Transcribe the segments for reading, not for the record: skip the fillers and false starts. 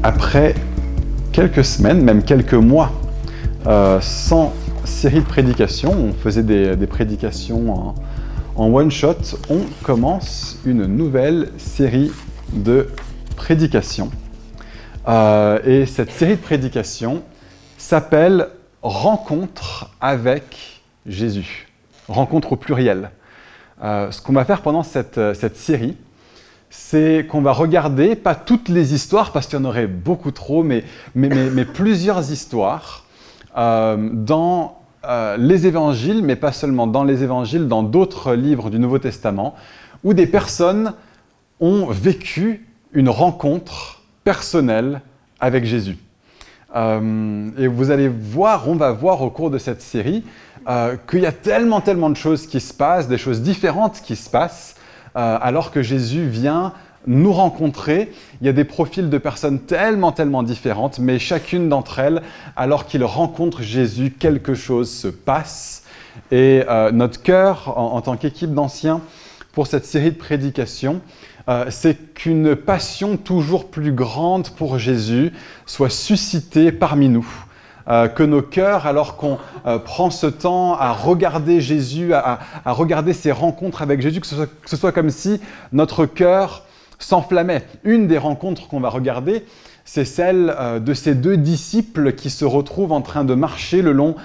après quelques semaines, même quelques mois, sans série de prédications, on faisait des prédications en one-shot, on commence une nouvelle série de prédications. Et cette série de prédications s'appelle « Rencontre avec Jésus ». Rencontre au pluriel. Ce qu'on va faire pendant cette série, c'est qu'on va regarder, pas toutes les histoires, parce qu'il y en aurait beaucoup trop, mais plusieurs histoires dans les évangiles, mais pas seulement dans les évangiles, dans d'autres livres du Nouveau Testament, où des personnes ont vécu une rencontre personnelle avec Jésus. Et vous allez voir, on va voir au cours de cette série, qu'il y a tellement de choses qui se passent, des choses différentes qui se passent, alors que Jésus vient nous rencontrer. Il y a des profils de personnes tellement différentes, mais chacune d'entre elles, alors qu'ils rencontrent Jésus, quelque chose se passe. Et notre cœur, en tant qu'équipe d'anciens, pour cette série de prédications, c'est qu'une passion toujours plus grande pour Jésus soit suscitée parmi nous. Que nos cœurs, alors qu'on prend ce temps à regarder Jésus, à regarder ces rencontres avec Jésus, que ce soit comme si notre cœur s'enflammait. Une des rencontres qu'on va regarder, c'est celle de ces deux disciples qui se retrouvent en train de marcher le long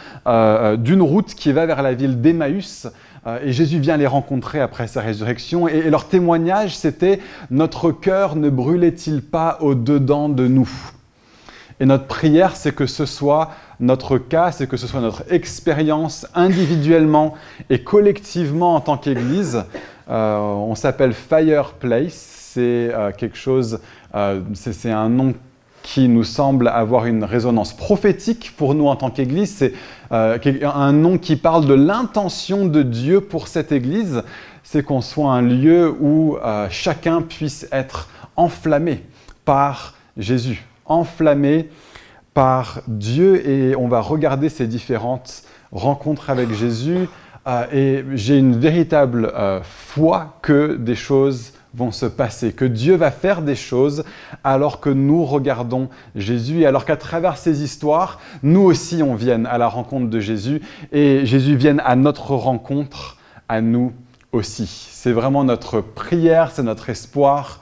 d'une route qui va vers la ville d'Emmaüs. Et Jésus vient les rencontrer après sa résurrection. Et leur témoignage, c'était « Notre cœur ne brûlait-il pas au-dedans de nous ?» Et notre prière, c'est que ce soit notre cas, c'est que ce soit notre expérience individuellement et collectivement en tant qu'Église. On s'appelle Fireplace. C'est quelque chose, c'est un nom qui nous semble avoir une résonance prophétique pour nous en tant qu'Église. C'est un nom qui parle de l'intention de Dieu pour cette Église. C'est qu'on soit un lieu où chacun puisse être enflammé par Jésus, enflammé par Dieu. Et on va regarder ces différentes rencontres avec Jésus. Et j'ai une véritable foi que des choses vont se passer, que Dieu va faire des choses alors que nous regardons Jésus et alors qu'à travers ces histoires, nous aussi on vienne à la rencontre de Jésus et Jésus vienne à notre rencontre, à nous aussi. C'est vraiment notre prière, c'est notre espoir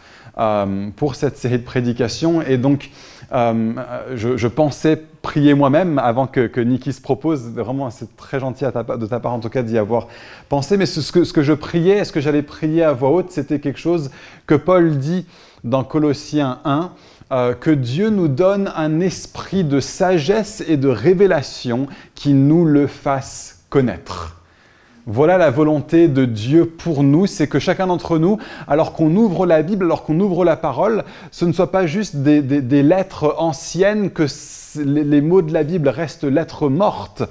pour cette série de prédications et donc je pensais prier moi-même avant que Niki se propose. Vraiment, c'est très gentil de ta part en tout cas d'y avoir pensé. Mais ce que je priais, ce que j'allais prier à voix haute, c'était quelque chose que Paul dit dans Colossiens 1, que Dieu nous donne un esprit de sagesse et de révélation qui nous le fasse connaître. Voilà la volonté de Dieu pour nous, c'est que chacun d'entre nous, alors qu'on ouvre la Bible, alors qu'on ouvre la parole, ce ne soit pas juste des lettres anciennes, que les mots de la Bible restent lettres mortes,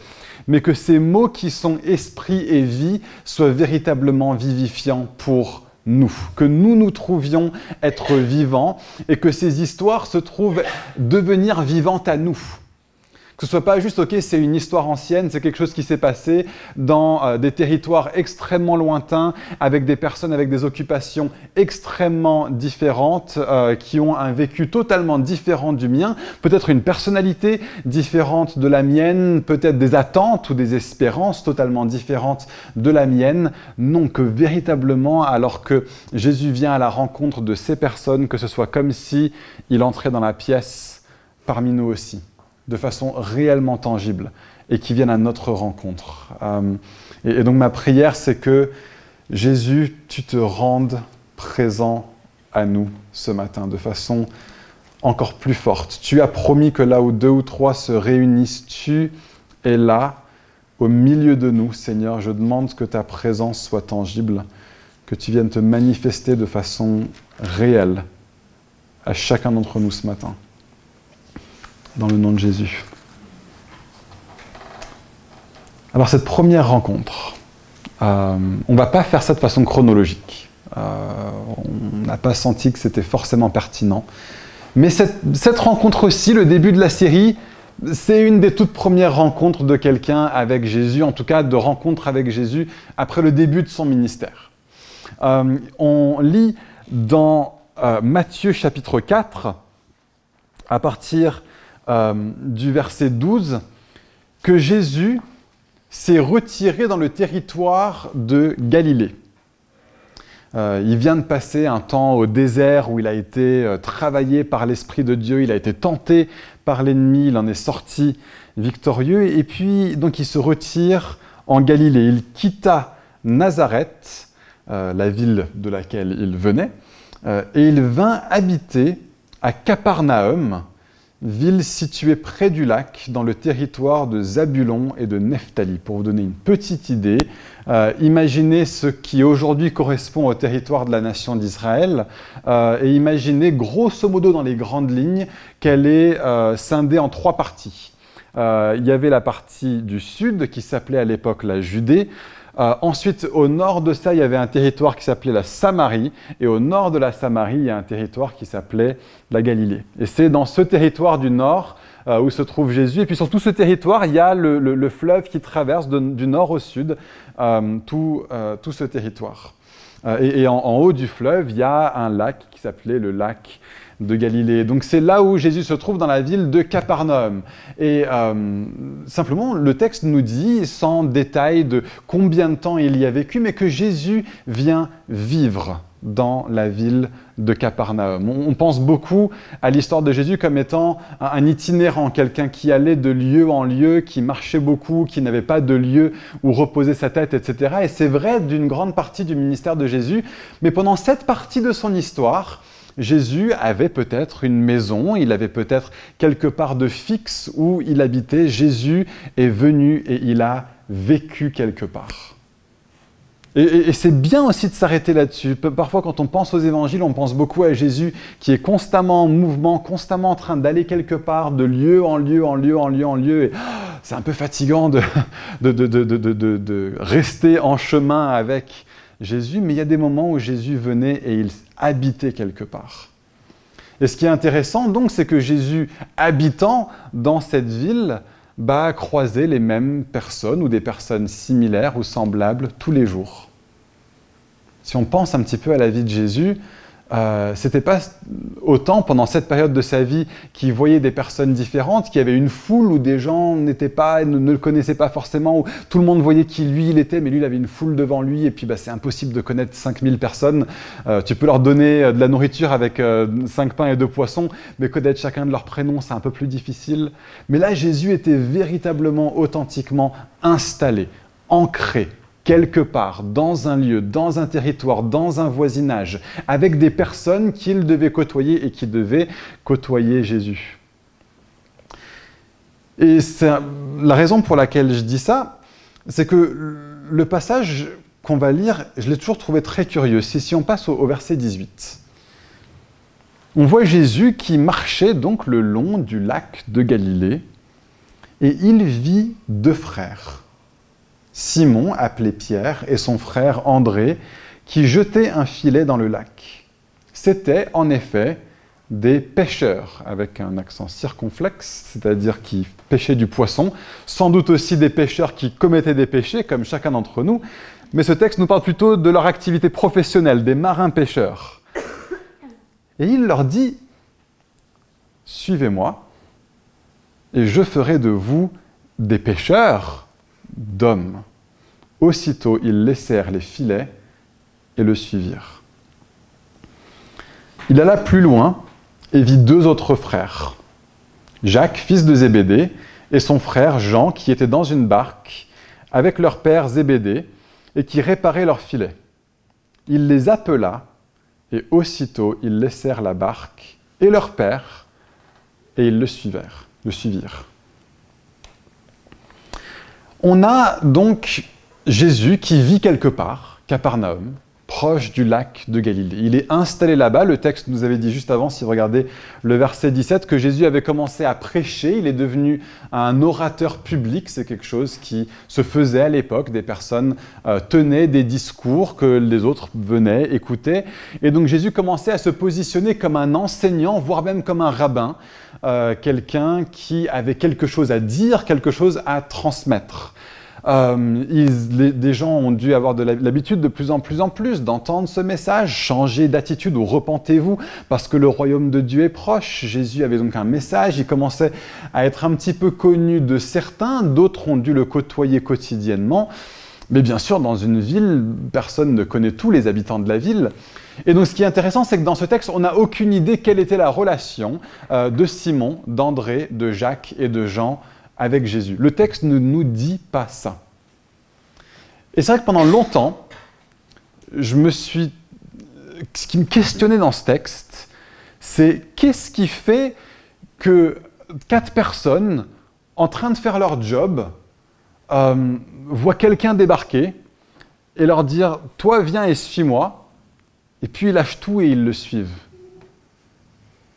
mais que ces mots qui sont esprit et vie soient véritablement vivifiants pour nous, que nous trouvions être vivants et que ces histoires se trouvent devenir vivantes à nous. Que ce soit pas juste, ok, c'est une histoire ancienne, c'est quelque chose qui s'est passé dans des territoires extrêmement lointains, avec des personnes avec des occupations extrêmement différentes, qui ont un vécu totalement différent du mien, peut-être une personnalité différente de la mienne, peut-être des attentes ou des espérances totalement différentes de la mienne. Non, que véritablement, alors que Jésus vient à la rencontre de ces personnes, que ce soit comme si il entrait dans la pièce parmi nous aussi, de façon réellement tangible et qui viennent à notre rencontre. Et donc ma prière, c'est que Jésus, tu te rendes présent à nous ce matin de façon encore plus forte. Tu as promis que là où 2 ou 3 se réunissent, tu es là, au milieu de nous, Seigneur. Je demande que ta présence soit tangible, que tu viennes te manifester de façon réelle à chacun d'entre nous ce matin. Dans le nom de Jésus. Alors cette première rencontre, on ne va pas faire ça de façon chronologique. On n'a pas senti que c'était forcément pertinent. Mais cette rencontre-ci, le début de la série, c'est une des toutes premières rencontres de quelqu'un avec Jésus, en tout cas de rencontre avec Jésus après le début de son ministère. On lit dans Matthieu chapitre 4, à partir du verset 12, que Jésus s'est retiré dans le territoire de Galilée. Il vient de passer un temps au désert où il a été travaillé par l'Esprit de Dieu, il a été tenté par l'ennemi, il en est sorti victorieux, et puis donc il se retire en Galilée. Il quitta Nazareth, la ville de laquelle il venait, et il vint habiter à Capernaum, ville située près du lac, dans le territoire de Zabulon et de Nephtali. Pour vous donner une petite idée, imaginez ce qui aujourd'hui correspond au territoire de la nation d'Israël, et imaginez grosso modo dans les grandes lignes qu'elle est scindée en 3 parties. Il y avait la partie du sud qui s'appelait à l'époque la Judée. Ensuite, au nord de ça, il y avait un territoire qui s'appelait la Samarie, et au nord de la Samarie, il y a un territoire qui s'appelait la Galilée. Et c'est dans ce territoire du nord où se trouve Jésus, et puis sur tout ce territoire, il y a le fleuve qui traverse du nord au sud tout ce territoire. Et en haut du fleuve, il y a un lac qui s'appelait le lac de Galilée. Donc c'est là où Jésus se trouve, dans la ville de Capernaum. Et simplement, le texte nous dit, sans détail de combien de temps il y a vécu, mais que Jésus vient vivre dans la ville de Capernaum. On pense beaucoup à l'histoire de Jésus comme étant un itinérant, quelqu'un qui allait de lieu en lieu, qui marchait beaucoup, qui n'avait pas de lieu où reposer sa tête, etc. Et c'est vrai d'une grande partie du ministère de Jésus, mais pendant cette partie de son histoire, Jésus avait peut-être une maison, il avait peut-être quelque part de fixe où il habitait. Jésus est venu et il a vécu quelque part. Et c'est bien aussi de s'arrêter là-dessus. Parfois, quand on pense aux évangiles, on pense beaucoup à Jésus qui est constamment en mouvement, constamment en train d'aller quelque part, de lieu en lieu, en lieu, en lieu, en lieu. Et c'est un peu fatigant de rester en chemin avec Jésus, mais il y a des moments où Jésus venait et il habitait quelque part. Et ce qui est intéressant donc, c'est que Jésus, habitant dans cette ville, croisait les mêmes personnes ou des personnes similaires ou semblables tous les jours. Si on pense un petit peu à la vie de Jésus, c'était pas autant pendant cette période de sa vie qu'il voyait des personnes différentes, qu'il y avait une foule où des gens ne le connaissaient pas forcément, où tout le monde voyait qui lui il était, mais lui il avait une foule devant lui, et puis c'est impossible de connaître 5000 personnes. Tu peux leur donner de la nourriture avec 5 pains et 2 poissons, mais connaître chacun de leurs prénoms, c'est un peu plus difficile. Mais là, Jésus était véritablement, authentiquement installé, ancré, quelque part, dans un lieu, dans un territoire, dans un voisinage, avec des personnes qu'il devait côtoyer et qui devaient côtoyer Jésus. Et c'est la raison pour laquelle je dis ça, c'est que le passage qu'on va lire, je l'ai toujours trouvé très curieux. C'est si on passe au verset 18. On voit Jésus qui marchait donc le long du lac de Galilée, et il vit 2 frères. Simon, appelé Pierre, et son frère André, qui jetaient un filet dans le lac. C'étaient en effet des pêcheurs, avec un accent circonflexe, c'est-à-dire qui pêchaient du poisson, sans doute aussi des pêcheurs qui commettaient des péchés, comme chacun d'entre nous, mais ce texte nous parle plutôt de leur activité professionnelle, des marins-pêcheurs. Et il leur dit « Suivez-moi, et je ferai de vous des pêcheurs d'hommes. » Aussitôt, ils laissèrent les filets et le suivirent. Il alla plus loin et vit 2 autres frères, Jacques, fils de Zébédée, et son frère Jean, qui étaient dans une barque avec leur père Zébédée et qui réparaient leurs filets. Il les appela et aussitôt ils laissèrent la barque et leur père et ils le suivirent. On a donc Jésus qui vit quelque part, Capernaum, proche du lac de Galilée. Il est installé là-bas. Le texte nous avait dit juste avant, si vous regardez le verset 17, que Jésus avait commencé à prêcher. Il est devenu un orateur public. C'est quelque chose qui se faisait à l'époque. Des personnes tenaient des discours que les autres venaient écouter. Et donc Jésus commençait à se positionner comme un enseignant, voire même comme un rabbin, quelqu'un qui avait quelque chose à dire, quelque chose à transmettre. Des gens ont dû avoir de l'habitude de plus en plus d'entendre ce message, changer d'attitude ou repentez-vous parce que le royaume de Dieu est proche. Jésus avait donc un message, il commençait à être un petit peu connu de certains, d'autres ont dû le côtoyer quotidiennement. Mais bien sûr, dans une ville, personne ne connaît tous les habitants de la ville. Et donc ce qui est intéressant, c'est que dans ce texte, on n'a aucune idée quelle était la relation de Simon, d'André, de Jacques et de Jean avec Jésus. Le texte ne nous dit pas ça. Et c'est vrai que pendant longtemps, ce qui me questionnait dans ce texte, c'est qu'est-ce qui fait que 4 personnes, en train de faire leur job, voient quelqu'un débarquer et leur dire « Toi, viens et suis-moi », et puis ils lâchent tout et ils le suivent.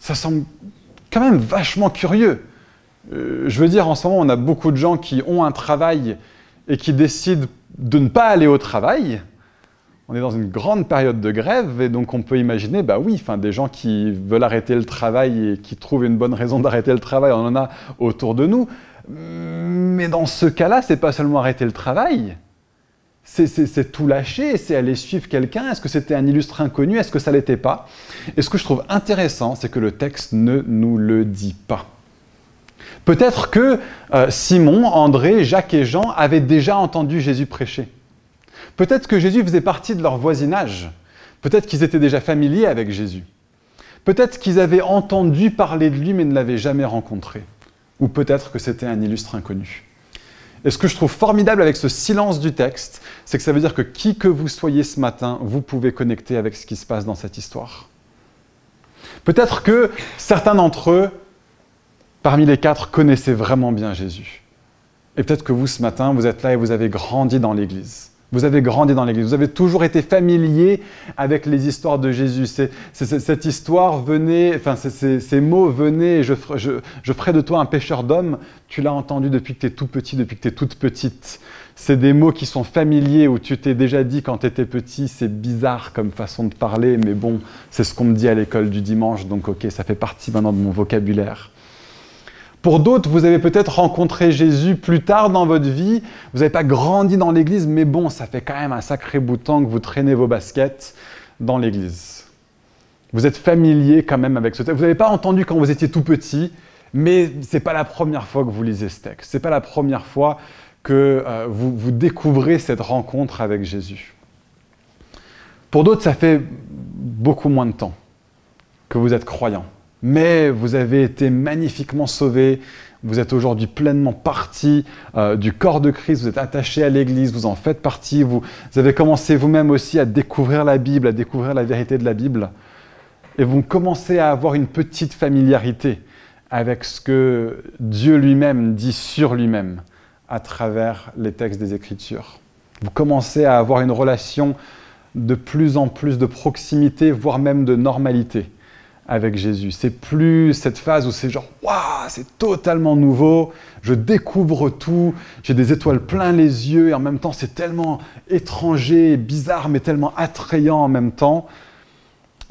Ça semble quand même vachement curieux. Je veux dire, en ce moment, on a beaucoup de gens qui ont un travail et qui décident de ne pas aller au travail. On est dans une grande période de grève et donc on peut imaginer, des gens qui veulent arrêter le travail et qui trouvent une bonne raison d'arrêter le travail, on en a autour de nous. Mais dans ce cas-là, c'est pas seulement arrêter le travail, c'est tout lâcher, c'est aller suivre quelqu'un. Est-ce que c'était un illustre inconnu? Est-ce que ça l'était pas? Et ce que je trouve intéressant, c'est que le texte ne nous le dit pas. Peut-être que Simon, André, Jacques et Jean avaient déjà entendu Jésus prêcher. Peut-être que Jésus faisait partie de leur voisinage. Peut-être qu'ils étaient déjà familiers avec Jésus. Peut-être qu'ils avaient entendu parler de lui mais ne l'avaient jamais rencontré. Ou peut-être que c'était un illustre inconnu. Et ce que je trouve formidable avec ce silence du texte, c'est que ça veut dire que qui que vous soyez ce matin, vous pouvez connecter avec ce qui se passe dans cette histoire. Peut-être que certains d'entre eux, parmi les 4, connaissaient vraiment bien Jésus. Et peut-être que vous, ce matin, vous êtes là et vous avez grandi dans l'Église. Vous avez grandi dans l'Église, vous avez toujours été familier avec les histoires de Jésus. Cette histoire venait, ces mots venaient, je ferai de toi un pêcheur d'hommes, tu l'as entendu depuis que tu es tout petit, depuis que tu es toute petite. C'est des mots qui sont familiers, où tu t'es déjà dit quand tu étais petit, c'est bizarre comme façon de parler, mais bon, c'est ce qu'on me dit à l'école du dimanche, donc ok, ça fait partie maintenant de mon vocabulaire. Pour d'autres, vous avez peut-être rencontré Jésus plus tard dans votre vie, vous n'avez pas grandi dans l'église, mais bon, ça fait quand même un sacré bout de temps que vous traînez vos baskets dans l'église. Vous êtes familier quand même avec ce texte. Vous n'avez pas entendu quand vous étiez tout petit, mais ce n'est pas la première fois que vous lisez ce texte. Ce n'est pas la première fois que vous découvrez cette rencontre avec Jésus. Pour d'autres, ça fait beaucoup moins de temps que vous êtes croyant. Mais vous avez été magnifiquement sauvés, vous êtes aujourd'hui pleinement partie du corps de Christ, vous êtes attachés à l'Église, vous en faites partie, vous avez commencé vous-même aussi à découvrir la Bible, à découvrir la vérité de la Bible, et vous commencez à avoir une petite familiarité avec ce que Dieu lui-même dit sur lui-même à travers les textes des Écritures. Vous commencez à avoir une relation de plus en plus de proximité, voire même de normalité avec Jésus. C'est plus cette phase où c'est genre « Waouh, c'est totalement nouveau, je découvre tout, j'ai des étoiles plein les yeux et en même temps c'est tellement étranger, bizarre mais tellement attrayant en même temps. »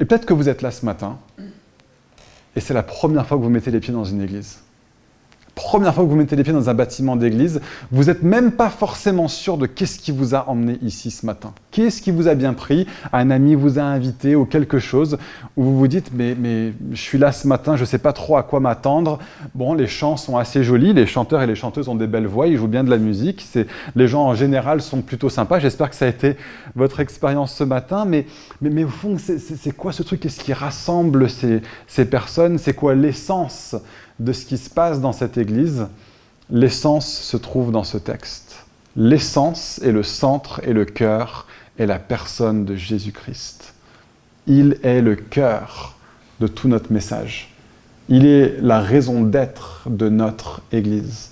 Et peut-être que vous êtes là ce matin et c'est la première fois que vous mettez les pieds dans une église. Première fois que vous mettez les pieds dans un bâtiment d'église, vous n'êtes même pas forcément sûr de qu'est-ce qui vous a emmené ici ce matin. Qu'est-ce qui vous a bien pris? Un ami vous a invité ou quelque chose où vous vous dites mais je suis là ce matin, je ne sais pas trop à quoi m'attendre. Bon, les chants sont assez jolis, les chanteurs et les chanteuses ont des belles voix, ils jouent bien de la musique. Les gens en général sont plutôt sympas. J'espère que ça a été votre expérience ce matin. Mais au fond, c'est quoi ce truc? Qu'est-ce qui rassemble ces personnes? C'est quoi l'essence de ce qui se passe dans cette église? L'essence se trouve dans ce texte. L'essence est le centre et le cœur est la personne de Jésus-Christ. Il est le cœur de tout notre message. Il est la raison d'être de notre église.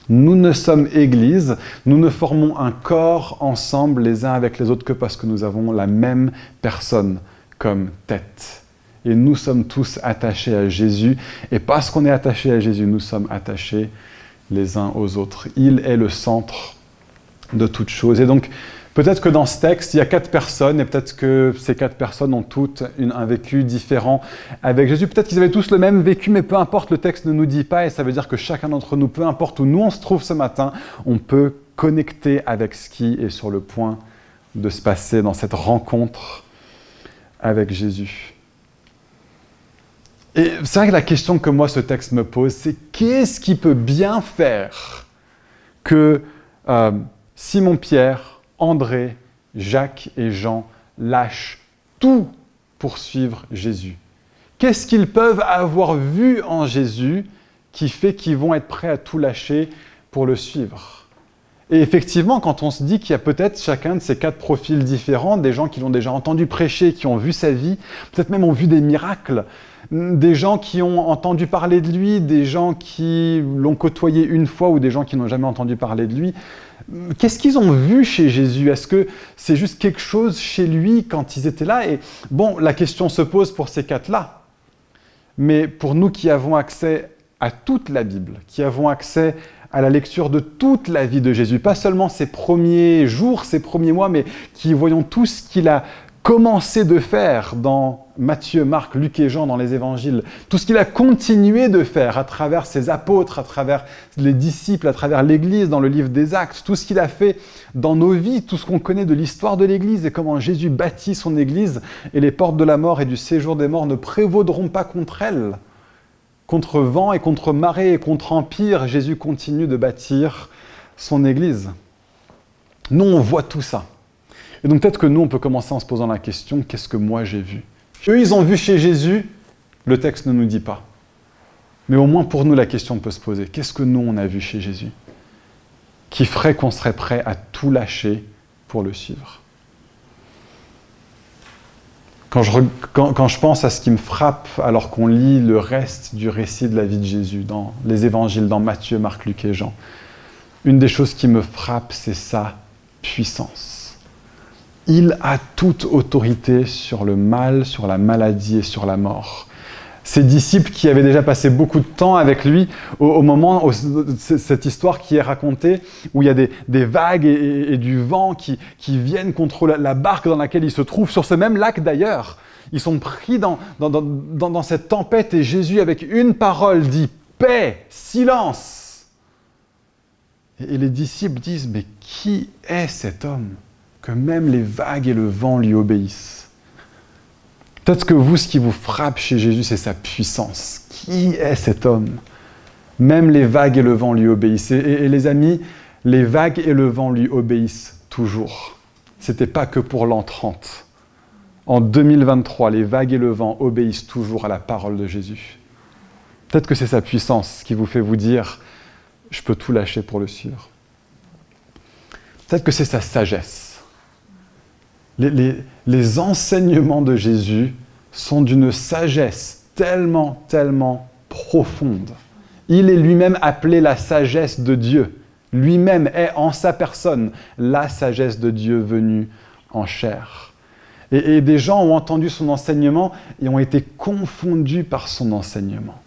Nous ne sommes église, nous ne formons un corps ensemble les uns avec les autres que parce que nous avons la même personne comme tête. Et nous sommes tous attachés à Jésus. Et parce qu'on est attachés à Jésus, nous sommes attachés les uns aux autres. Il est le centre de toute chose. Et donc, peut-être que dans ce texte, il y a 4 personnes, et peut-être que ces 4 personnes ont toutes un vécu différent avec Jésus. Peut-être qu'ils avaient tous le même vécu, mais peu importe, le texte ne nous dit pas, et ça veut dire que chacun d'entre nous, peu importe où nous on se trouve ce matin, on peut connecter avec ce qui est sur le point de se passer dans cette rencontre avec Jésus. Et c'est vrai que la question que moi ce texte me pose, c'est qu'est-ce qui peut bien faire que Simon-Pierre, André, Jacques et Jean lâchent tout pour suivre Jésus? Qu'est-ce qu'ils peuvent avoir vu en Jésus qui fait qu'ils vont être prêts à tout lâcher pour le suivre? Et effectivement, quand on se dit qu'il y a peut-être chacun de ces 4 profils différents, des gens qui l'ont déjà entendu prêcher, qui ont vu sa vie, peut-être même ont vu des miracles, des gens qui ont entendu parler de lui, des gens qui l'ont côtoyé une fois ou des gens qui n'ont jamais entendu parler de lui, qu'est-ce qu'ils ont vu chez Jésus? Est-ce que c'est juste quelque chose chez lui quand ils étaient là? Et bon, la question se pose pour ces 4-là. Mais pour nous qui avons accès à toute la Bible, qui avons accès à la lecture de toute la vie de Jésus, pas seulement ses premiers jours, ses premiers mois, mais qui voyons tout ce qu'il a commencé de faire dans Matthieu, Marc, Luc et Jean, dans les évangiles, tout ce qu'il a continué de faire à travers ses apôtres, à travers les disciples, à travers l'Église, dans le livre des Actes, tout ce qu'il a fait dans nos vies, tout ce qu'on connaît de l'histoire de l'Église et comment Jésus bâtit son Église, et les portes de la mort et du séjour des morts ne prévaudront pas contre elle. Contre vent et contre marée et contre empire, Jésus continue de bâtir son Église. Nous, on voit tout ça. Et donc peut-être que nous, on peut commencer en se posant la question, qu'est-ce que moi j'ai vu? Eux, ils ont vu chez Jésus, le texte ne nous dit pas. Mais au moins pour nous, la question peut se poser. Qu'est-ce que nous, on a vu chez Jésus qui ferait qu'on serait prêt à tout lâcher pour le suivre? Quand je pense à ce qui me frappe alors qu'on lit le reste du récit de la vie de Jésus dans les évangiles, dans Matthieu, Marc, Luc et Jean, une des choses qui me frappe, c'est sa puissance. Il a toute autorité sur le mal, sur la maladie et sur la mort. Ses disciples qui avaient déjà passé beaucoup de temps avec lui, au moment où cette histoire qui est racontée, où il y a des vagues et du vent qui viennent contre la barque dans laquelle ils se trouvent, sur ce même lac d'ailleurs. Ils sont pris dans cette tempête et Jésus, avec une parole, dit « Paix, silence !» Et les disciples disent « Mais qui est cet homme que même les vagues et le vent lui obéissent ?» Peut-être que vous, ce qui vous frappe chez Jésus, c'est sa puissance. Qui est cet homme? Même les vagues et le vent lui obéissent. Et les amis, les vagues et le vent lui obéissent toujours. Ce n'était pas que pour l'an 30. En 2023, les vagues et le vent obéissent toujours à la parole de Jésus. Peut-être que c'est sa puissance qui vous fait vous dire « je peux tout lâcher pour le suivre ». Peut-être que c'est sa sagesse. Les enseignements de Jésus sont d'une sagesse tellement, tellement profonde. Il est lui-même appelé la sagesse de Dieu. Lui-même est en sa personne la sagesse de Dieu venue en chair. Et des gens ont entendu son enseignement et ont été confondus par son enseignement.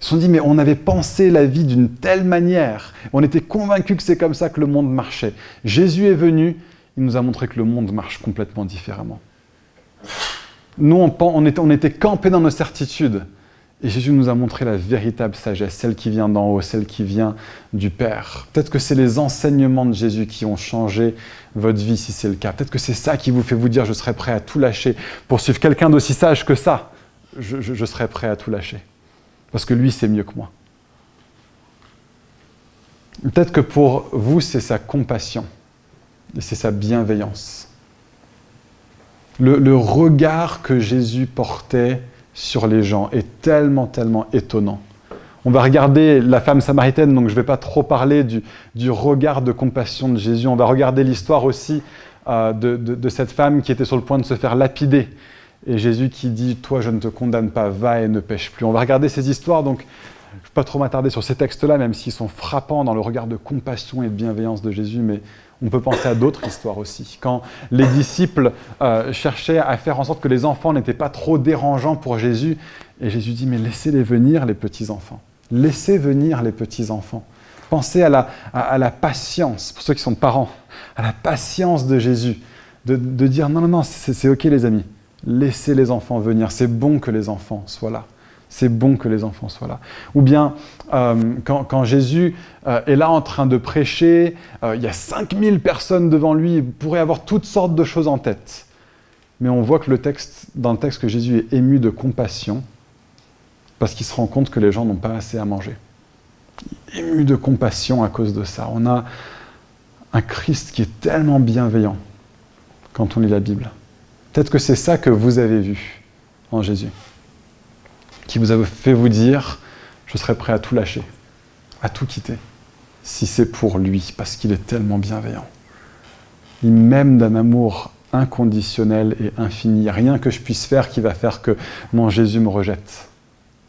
Ils se sont dit, mais on avait pensé la vie d'une telle manière. On était convaincus que c'est comme ça que le monde marchait. Jésus est venu. Il nous a montré que le monde marche complètement différemment. Nous, on était campés dans nos certitudes. Et Jésus nous a montré la véritable sagesse, celle qui vient d'en haut, celle qui vient du Père. Peut-être que c'est les enseignements de Jésus qui ont changé votre vie, si c'est le cas. Peut-être que c'est ça qui vous fait vous dire « je serai prêt à tout lâcher pour suivre quelqu'un d'aussi sage que ça. Je serai prêt à tout lâcher. Parce que lui, c'est mieux que moi. » Peut-être que pour vous, c'est sa compassion. Et c'est sa bienveillance. Le regard que Jésus portait sur les gens est tellement, tellement étonnant. On va regarder la femme samaritaine, donc je ne vais pas trop parler du regard de compassion de Jésus. On va regarder l'histoire aussi de cette femme qui était sur le point de se faire lapider. Et Jésus qui dit « Toi, je ne te condamne pas, va et ne pêche plus ». On va regarder ces histoires, donc je ne vais pas trop m'attarder sur ces textes-là, même s'ils sont frappants dans le regard de compassion et de bienveillance de Jésus, mais on peut penser à d'autres histoires aussi. Quand les disciples cherchaient à faire en sorte que les enfants n'étaient pas trop dérangeants pour Jésus, et Jésus dit « Mais laissez-les venir, les petits-enfants. Laissez venir les petits-enfants. » Pensez à la patience, pour ceux qui sont parents, à la patience de Jésus, de dire « Non, c'est ok les amis, laissez les enfants venir, c'est bon que les enfants soient là. C'est bon que les enfants soient là. Ou bien, quand Jésus est là en train de prêcher, il y a 5000 personnes devant lui, il pourrait avoir toutes sortes de choses en tête. Mais on voit que dans le texte que Jésus est ému de compassion, parce qu'il se rend compte que les gens n'ont pas assez à manger. Ému de compassion à cause de ça. On a un Christ qui est tellement bienveillant quand on lit la Bible. Peut-être que c'est ça que vous avez vu en Jésus, qui vous a fait vous dire « je serais prêt à tout lâcher, à tout quitter, si c'est pour lui, parce qu'il est tellement bienveillant. Il m'aime d'un amour inconditionnel et infini. Il n'y a rien que je puisse faire qui va faire que mon Jésus me rejette.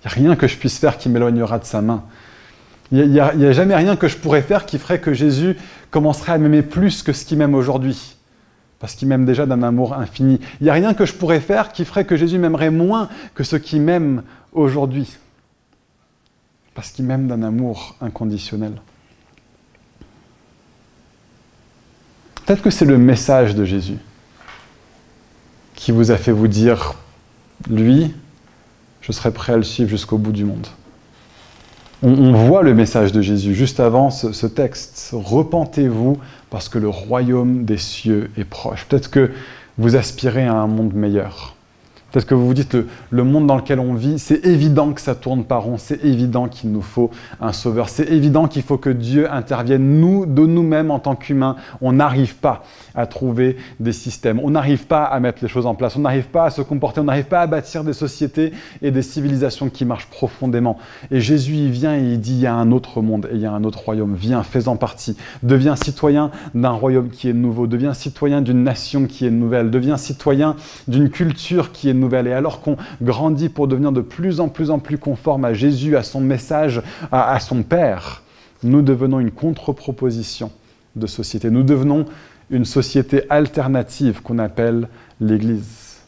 Il n'y a rien que je puisse faire qui m'éloignera de sa main. Il n'y a jamais rien que je pourrais faire qui ferait que Jésus commencerait à m'aimer plus que ce qu'il m'aime aujourd'hui. Parce qu'il m'aime déjà d'un amour infini. Il n'y a rien que je pourrais faire qui ferait que Jésus m'aimerait moins que ce qu'il m'aime aujourd'hui. Parce qu'il m'aime d'un amour inconditionnel. Peut-être que c'est le message de Jésus qui vous a fait vous dire, lui, je serai prêt à le suivre jusqu'au bout du monde. On voit le message de Jésus juste avant ce texte. Repentez-vous parce que le royaume des cieux est proche. Peut-être que vous aspirez à un monde meilleur. Peut-être que vous vous dites, le monde dans lequel on vit, c'est évident que ça tourne pas rond, c'est évident qu'il nous faut un sauveur, c'est évident qu'il faut que Dieu intervienne. Nous, de nous-mêmes, en tant qu'humains, on n'arrive pas à trouver des systèmes, on n'arrive pas à mettre les choses en place, on n'arrive pas à se comporter, on n'arrive pas à bâtir des sociétés et des civilisations qui marchent profondément. Et Jésus, il vient et il dit, il y a un autre monde et il y a un autre royaume. Viens, fais-en partie. Deviens citoyen d'un royaume qui est nouveau, deviens citoyen d'une nation qui est nouvelle, deviens citoyen d'une culture qui est nouvelle. Et alors qu'on grandit pour devenir de plus en plus conforme à Jésus, à son message, à son Père, nous devenons une contre-proposition de société. Nous devenons une société alternative qu'on appelle l'Église.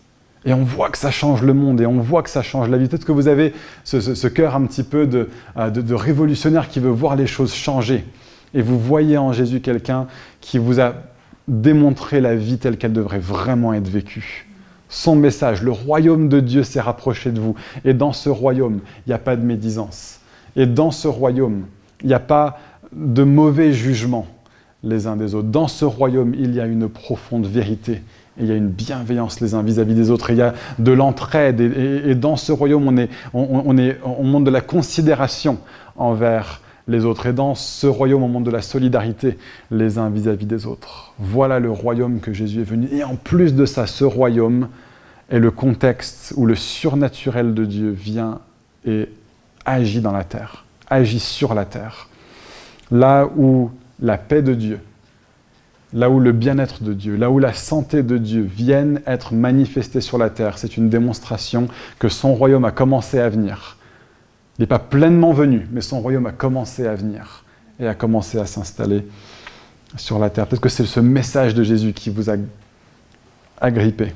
Et on voit que ça change le monde et on voit que ça change la vie. Peut-être que vous avez ce cœur un petit peu de révolutionnaire qui veut voir les choses changer. Et vous voyez en Jésus quelqu'un qui vous a démontré la vie telle qu'elle devrait vraiment être vécue. Son message, le royaume de Dieu s'est rapproché de vous. Et dans ce royaume, il n'y a pas de médisance. Et dans ce royaume, il n'y a pas de mauvais jugement les uns des autres. Dans ce royaume, il y a une profonde vérité. Et il y a une bienveillance les uns vis-à-vis des autres. Et il y a de l'entraide. Et dans ce royaume, on montre de la considération envers les autres. Et dans ce royaume, on montre de la solidarité les uns vis-à-vis des autres. Voilà le royaume que Jésus est venu. Et en plus de ça, ce royaume est le contexte où le surnaturel de Dieu vient et agit dans la terre, agit sur la terre. Là où la paix de Dieu, là où le bien-être de Dieu, là où la santé de Dieu viennent être manifestés sur la terre, c'est une démonstration que son royaume a commencé à venir. Il n'est pas pleinement venu, mais son royaume a commencé à venir et a commencé à s'installer sur la terre. Peut-être que c'est ce message de Jésus qui vous a agrippé.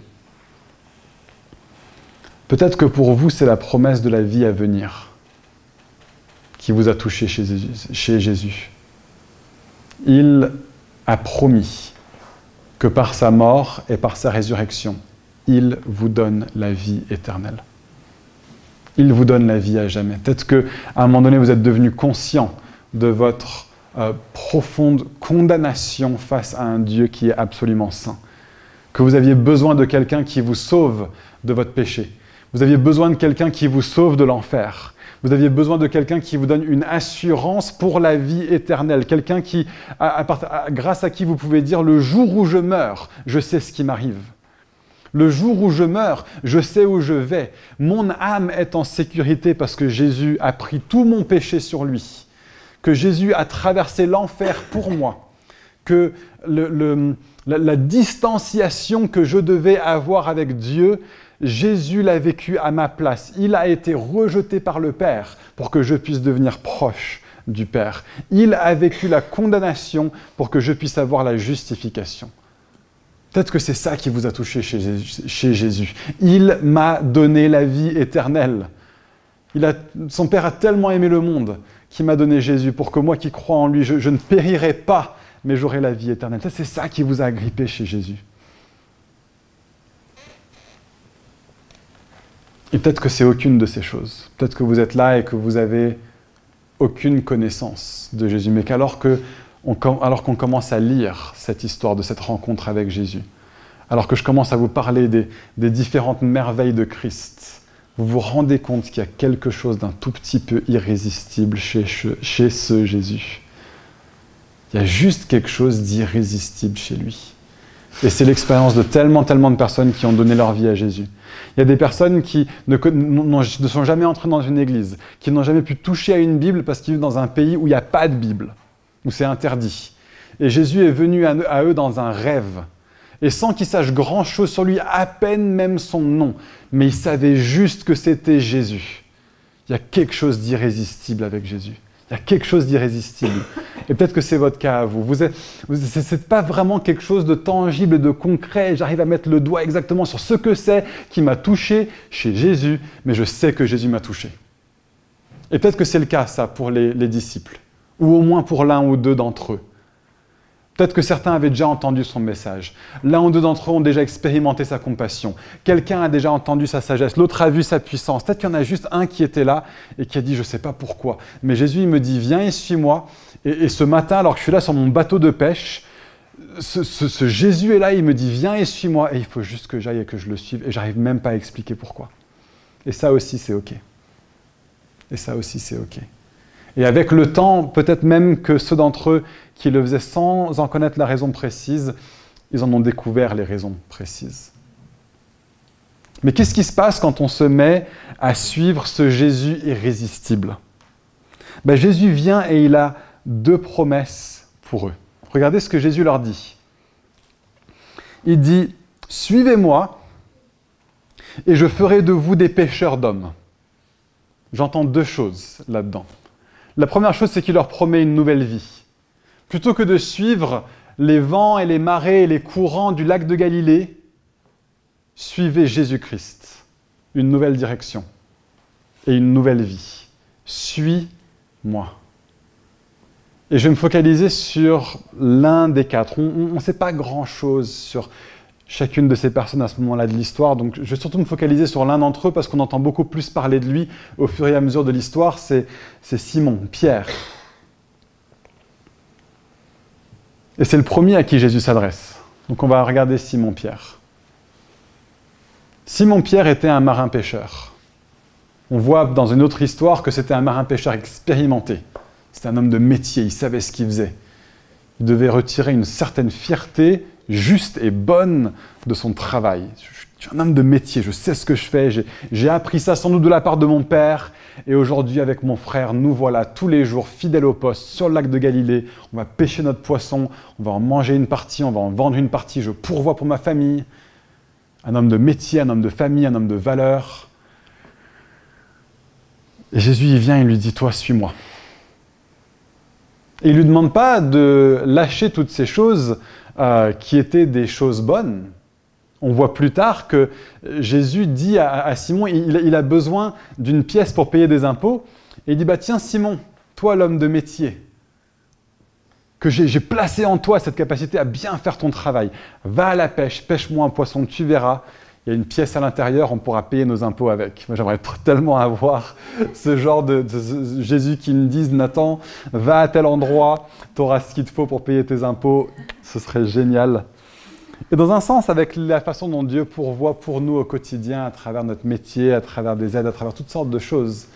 Peut-être que pour vous, c'est la promesse de la vie à venir qui vous a touché chez Jésus. Il a promis que par sa mort et par sa résurrection, il vous donne la vie éternelle. Il vous donne la vie à jamais. Peut-être qu'à un moment donné, vous êtes devenu conscient de votre profonde condamnation face à un Dieu qui est absolument saint. Que vous aviez besoin de quelqu'un qui vous sauve de votre péché. Vous aviez besoin de quelqu'un qui vous sauve de l'enfer. Vous aviez besoin de quelqu'un qui vous donne une assurance pour la vie éternelle. Quelqu'un qui, grâce à qui vous pouvez dire, le jour où je meurs, je sais ce qui m'arrive. Le jour où je meurs, je sais où je vais. Mon âme est en sécurité parce que Jésus a pris tout mon péché sur lui. Que Jésus a traversé l'enfer pour moi. Que la distanciation que je devais avoir avec Dieu, Jésus l'a vécu à ma place. Il a été rejeté par le Père pour que je puisse devenir proche du Père. Il a vécu la condamnation pour que je puisse avoir la justification. Peut-être que c'est ça qui vous a touché chez Jésus. Il m'a donné la vie éternelle. Son Père a tellement aimé le monde qu'il m'a donné Jésus pour que moi qui crois en lui, je ne périrai pas, mais j'aurai la vie éternelle. Peut-être que c'est ça qui vous a agrippé chez Jésus. Et peut-être que c'est aucune de ces choses. Peut-être que vous êtes là et que vous avez aucune connaissance de Jésus, mais alors qu'on commence à lire cette histoire de cette rencontre avec Jésus, alors que je commence à vous parler des différentes merveilles de Christ, vous vous rendez compte qu'il y a quelque chose d'un tout petit peu irrésistible chez ce Jésus. Il y a juste quelque chose d'irrésistible chez lui. Et c'est l'expérience de tellement de personnes qui ont donné leur vie à Jésus. Il y a des personnes qui ne sont jamais entrées dans une église, qui n'ont jamais pu toucher à une Bible parce qu'ils vivent dans un pays où il n'y a pas de Bible, où c'est interdit. Et Jésus est venu à eux dans un rêve. Et sans qu'ils sachent grand-chose sur lui, à peine même son nom. Mais ils savaient juste que c'était Jésus. Il y a quelque chose d'irrésistible avec Jésus. Il y a quelque chose d'irrésistible. Et peut-être que c'est votre cas à vous. C'est pas vraiment quelque chose de tangible, de concret. J'arrive à mettre le doigt exactement sur ce que c'est qui m'a touché chez Jésus, mais je sais que Jésus m'a touché. Et peut-être que c'est le cas, ça, pour les disciples. Ou au moins pour l'un ou deux d'entre eux. Peut-être que certains avaient déjà entendu son message. L'un ou deux d'entre eux ont déjà expérimenté sa compassion. Quelqu'un a déjà entendu sa sagesse. L'autre a vu sa puissance. Peut-être qu'il y en a juste un qui était là et qui a dit « je ne sais pas pourquoi ». Mais Jésus, il me dit « viens et suis-moi ». Et ce matin, alors que je suis là sur mon bateau de pêche, ce Jésus est là, il me dit « viens et suis-moi ». Et il faut juste que j'aille et que je le suive. Et j'arrive même pas à expliquer pourquoi. Et ça aussi, c'est OK. Et ça aussi, c'est OK. Et avec le temps, peut-être même que ceux d'entre eux qui le faisaient sans en connaître la raison précise, ils en ont découvert les raisons précises. Mais qu'est-ce qui se passe quand on se met à suivre ce Jésus irrésistible ? Jésus vient et il a deux promesses pour eux. Regardez ce que Jésus leur dit. Il dit « Suivez-moi et je ferai de vous des pêcheurs d'hommes. » J'entends deux choses là-dedans. La première chose, c'est qu'il leur promet une nouvelle vie. Plutôt que de suivre les vents et les marées et les courants du lac de Galilée, suivez Jésus-Christ, une nouvelle direction et une nouvelle vie. Suis-moi. Et je vais me focaliser sur l'un des quatre. On ne sait pas grand-chose sur chacune de ces personnes à ce moment-là de l'histoire, donc je vais surtout me focaliser sur l'un d'entre eux parce qu'on entend beaucoup plus parler de lui au fur et à mesure de l'histoire, c'est Simon, Pierre. Et c'est le premier à qui Jésus s'adresse. Donc on va regarder Simon-Pierre. Simon-Pierre était un marin-pêcheur. On voit dans une autre histoire que c'était un marin-pêcheur expérimenté. C'était un homme de métier, il savait ce qu'il faisait. Il devait retirer une certaine fierté juste et bonne de son travail. Je suis un homme de métier, je sais ce que je fais, j'ai appris ça sans doute de la part de mon père, et aujourd'hui avec mon frère, nous voilà tous les jours fidèles au poste sur le lac de Galilée, on va pêcher notre poisson, on va en manger une partie, on va en vendre une partie, je pourvois pour ma famille. Un homme de métier, un homme de famille, un homme de valeur. Et Jésus, il vient et lui dit, toi, suis-moi. Et il ne lui demande pas de lâcher toutes ces choses qui étaient des choses bonnes. On voit plus tard que Jésus dit à Simon, il a besoin d'une pièce pour payer des impôts, et il dit, tiens Simon, toi l'homme de métier, que j'ai placé en toi cette capacité à bien faire ton travail, va à la pêche, pêche-moi un poisson, tu verras, il y a une pièce à l'intérieur, on pourra payer nos impôts avec. Moi, j'aimerais tellement avoir ce genre de Jésus qui me dise, Nathan, va à tel endroit, tu auras ce qu'il te faut pour payer tes impôts, ce serait génial. Et dans un sens, avec la façon dont Dieu pourvoit pour nous au quotidien, à travers notre métier, à travers des aides, à travers toutes sortes de choses,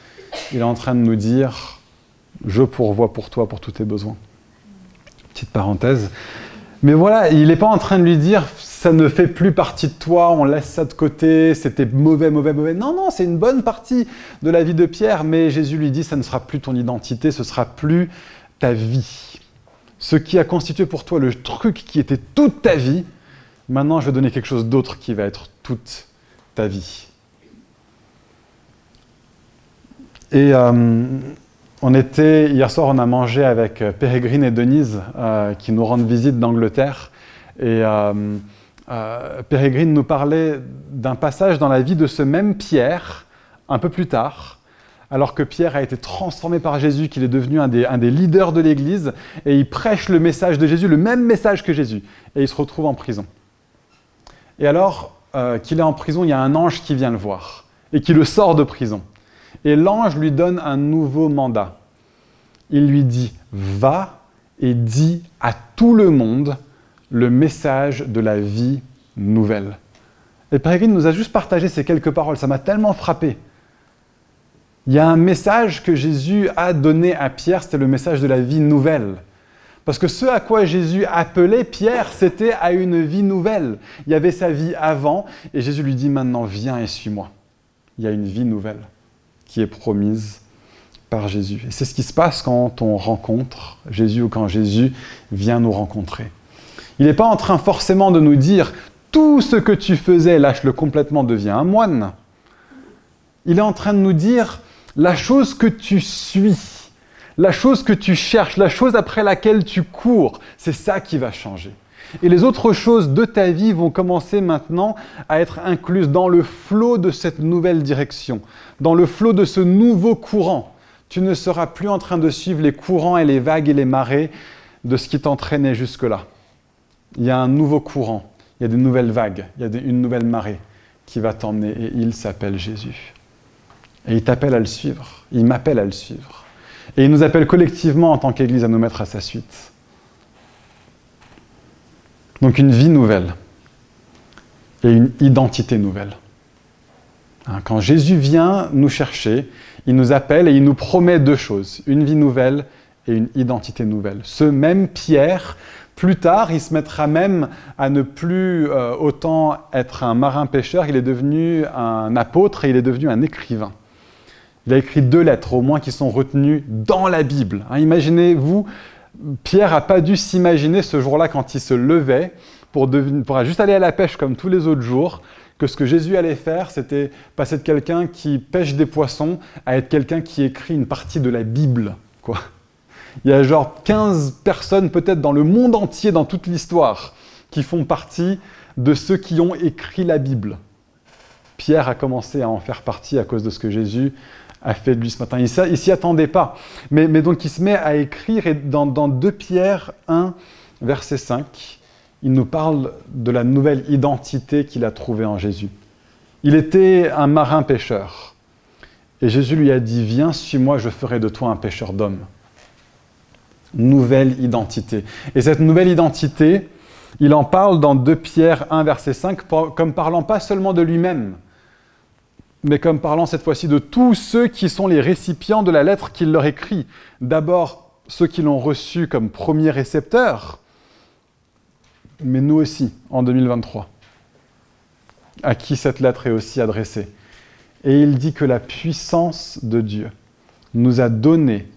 il est en train de nous dire, je pourvois pour toi, pour tous tes besoins. Petite parenthèse. Mais voilà, il n'est pas en train de lui dire, ça ne fait plus partie de toi, on laisse ça de côté, c'était mauvais. Non, c'est une bonne partie de la vie de Pierre, mais Jésus lui dit, ça ne sera plus ton identité, ce sera plus ta vie. Ce qui a constitué pour toi le truc qui était toute ta vie, maintenant je vais donner quelque chose d'autre qui va être toute ta vie. Et hier soir, on a mangé avec Pérégrine et Denise, qui nous rendent visite d'Angleterre. Et Pérégrine nous parlait d'un passage dans la vie de ce même Pierre, un peu plus tard, alors que Pierre a été transformé par Jésus, qu'il est devenu un des leaders de l'Église, et il prêche le message de Jésus, le même message que Jésus, et il se retrouve en prison. Et alors qu'il est en prison, il y a un ange qui vient le voir. et qui le sort de prison. Et l'ange lui donne un nouveau mandat. Il lui dit « Va et dis à tout le monde le message de la vie nouvelle. » Et Peregrine nous a juste partagé ces quelques paroles, ça m'a tellement frappé. Il y a un message que Jésus a donné à Pierre, c'était le message de la vie nouvelle. Parce que ce à quoi Jésus appelait Pierre, c'était à une vie nouvelle. Il y avait sa vie avant, et Jésus lui dit maintenant, viens et suis-moi. Il y a une vie nouvelle qui est promise par Jésus. Et c'est ce qui se passe quand on rencontre Jésus ou quand Jésus vient nous rencontrer. Il n'est pas en train forcément de nous dire, tout ce que tu faisais, lâche-le complètement, deviens un moine. Il est en train de nous dire, la chose que tu suis, la chose que tu cherches, la chose après laquelle tu cours, c'est ça qui va changer. Et les autres choses de ta vie vont commencer maintenant à être incluses dans le flot de cette nouvelle direction, dans le flot de ce nouveau courant. Tu ne seras plus en train de suivre les courants et les vagues et les marées de ce qui t'entraînait jusque-là. Il y a un nouveau courant, il y a des nouvelles vagues, il y a une nouvelle marée qui va t'emmener et il s'appelle Jésus. Et il t'appelle à le suivre, il m'appelle à le suivre. Et il nous appelle collectivement en tant qu'Église à nous mettre à sa suite. Donc une vie nouvelle et une identité nouvelle. Quand Jésus vient nous chercher, il nous appelle et il nous promet deux choses, une vie nouvelle et une identité nouvelle. Ce même Pierre, plus tard, il se mettra même à ne plus autant être un marin-pêcheur, il est devenu un apôtre et il est devenu un écrivain. Il a écrit 2 lettres, au moins, qui sont retenues dans la Bible. Imaginez-vous, Pierre n'a pas dû s'imaginer ce jour-là, quand il se levait, pour juste aller à la pêche comme tous les autres jours, que ce que Jésus allait faire, c'était passer de quelqu'un qui pêche des poissons à être quelqu'un qui écrit une partie de la Bible, quoi. Il y a genre 15 personnes peut-être dans le monde entier, dans toute l'histoire, qui font partie de ceux qui ont écrit la Bible. Pierre a commencé à en faire partie à cause de ce que Jésus a fait de lui ce matin. Il ne s'y attendait pas. Mais donc il se met à écrire, et dans 2 Pierre 1, verset 5, il nous parle de la nouvelle identité qu'il a trouvée en Jésus. Il était un marin-pêcheur. Et Jésus lui a dit, viens, suis-moi, je ferai de toi un pêcheur d'hommes. Nouvelle identité. Et cette nouvelle identité, il en parle dans 2 Pierre 1, verset 5, comme parlant pas seulement de lui-même, mais comme parlant cette fois-ci de tous ceux qui sont les récipients de la lettre qu'il leur écrit. D'abord, ceux qui l'ont reçu comme premiers récepteurs, mais nous aussi, en 2023, à qui cette lettre est aussi adressée. Et il dit que la puissance de Dieu nous a donné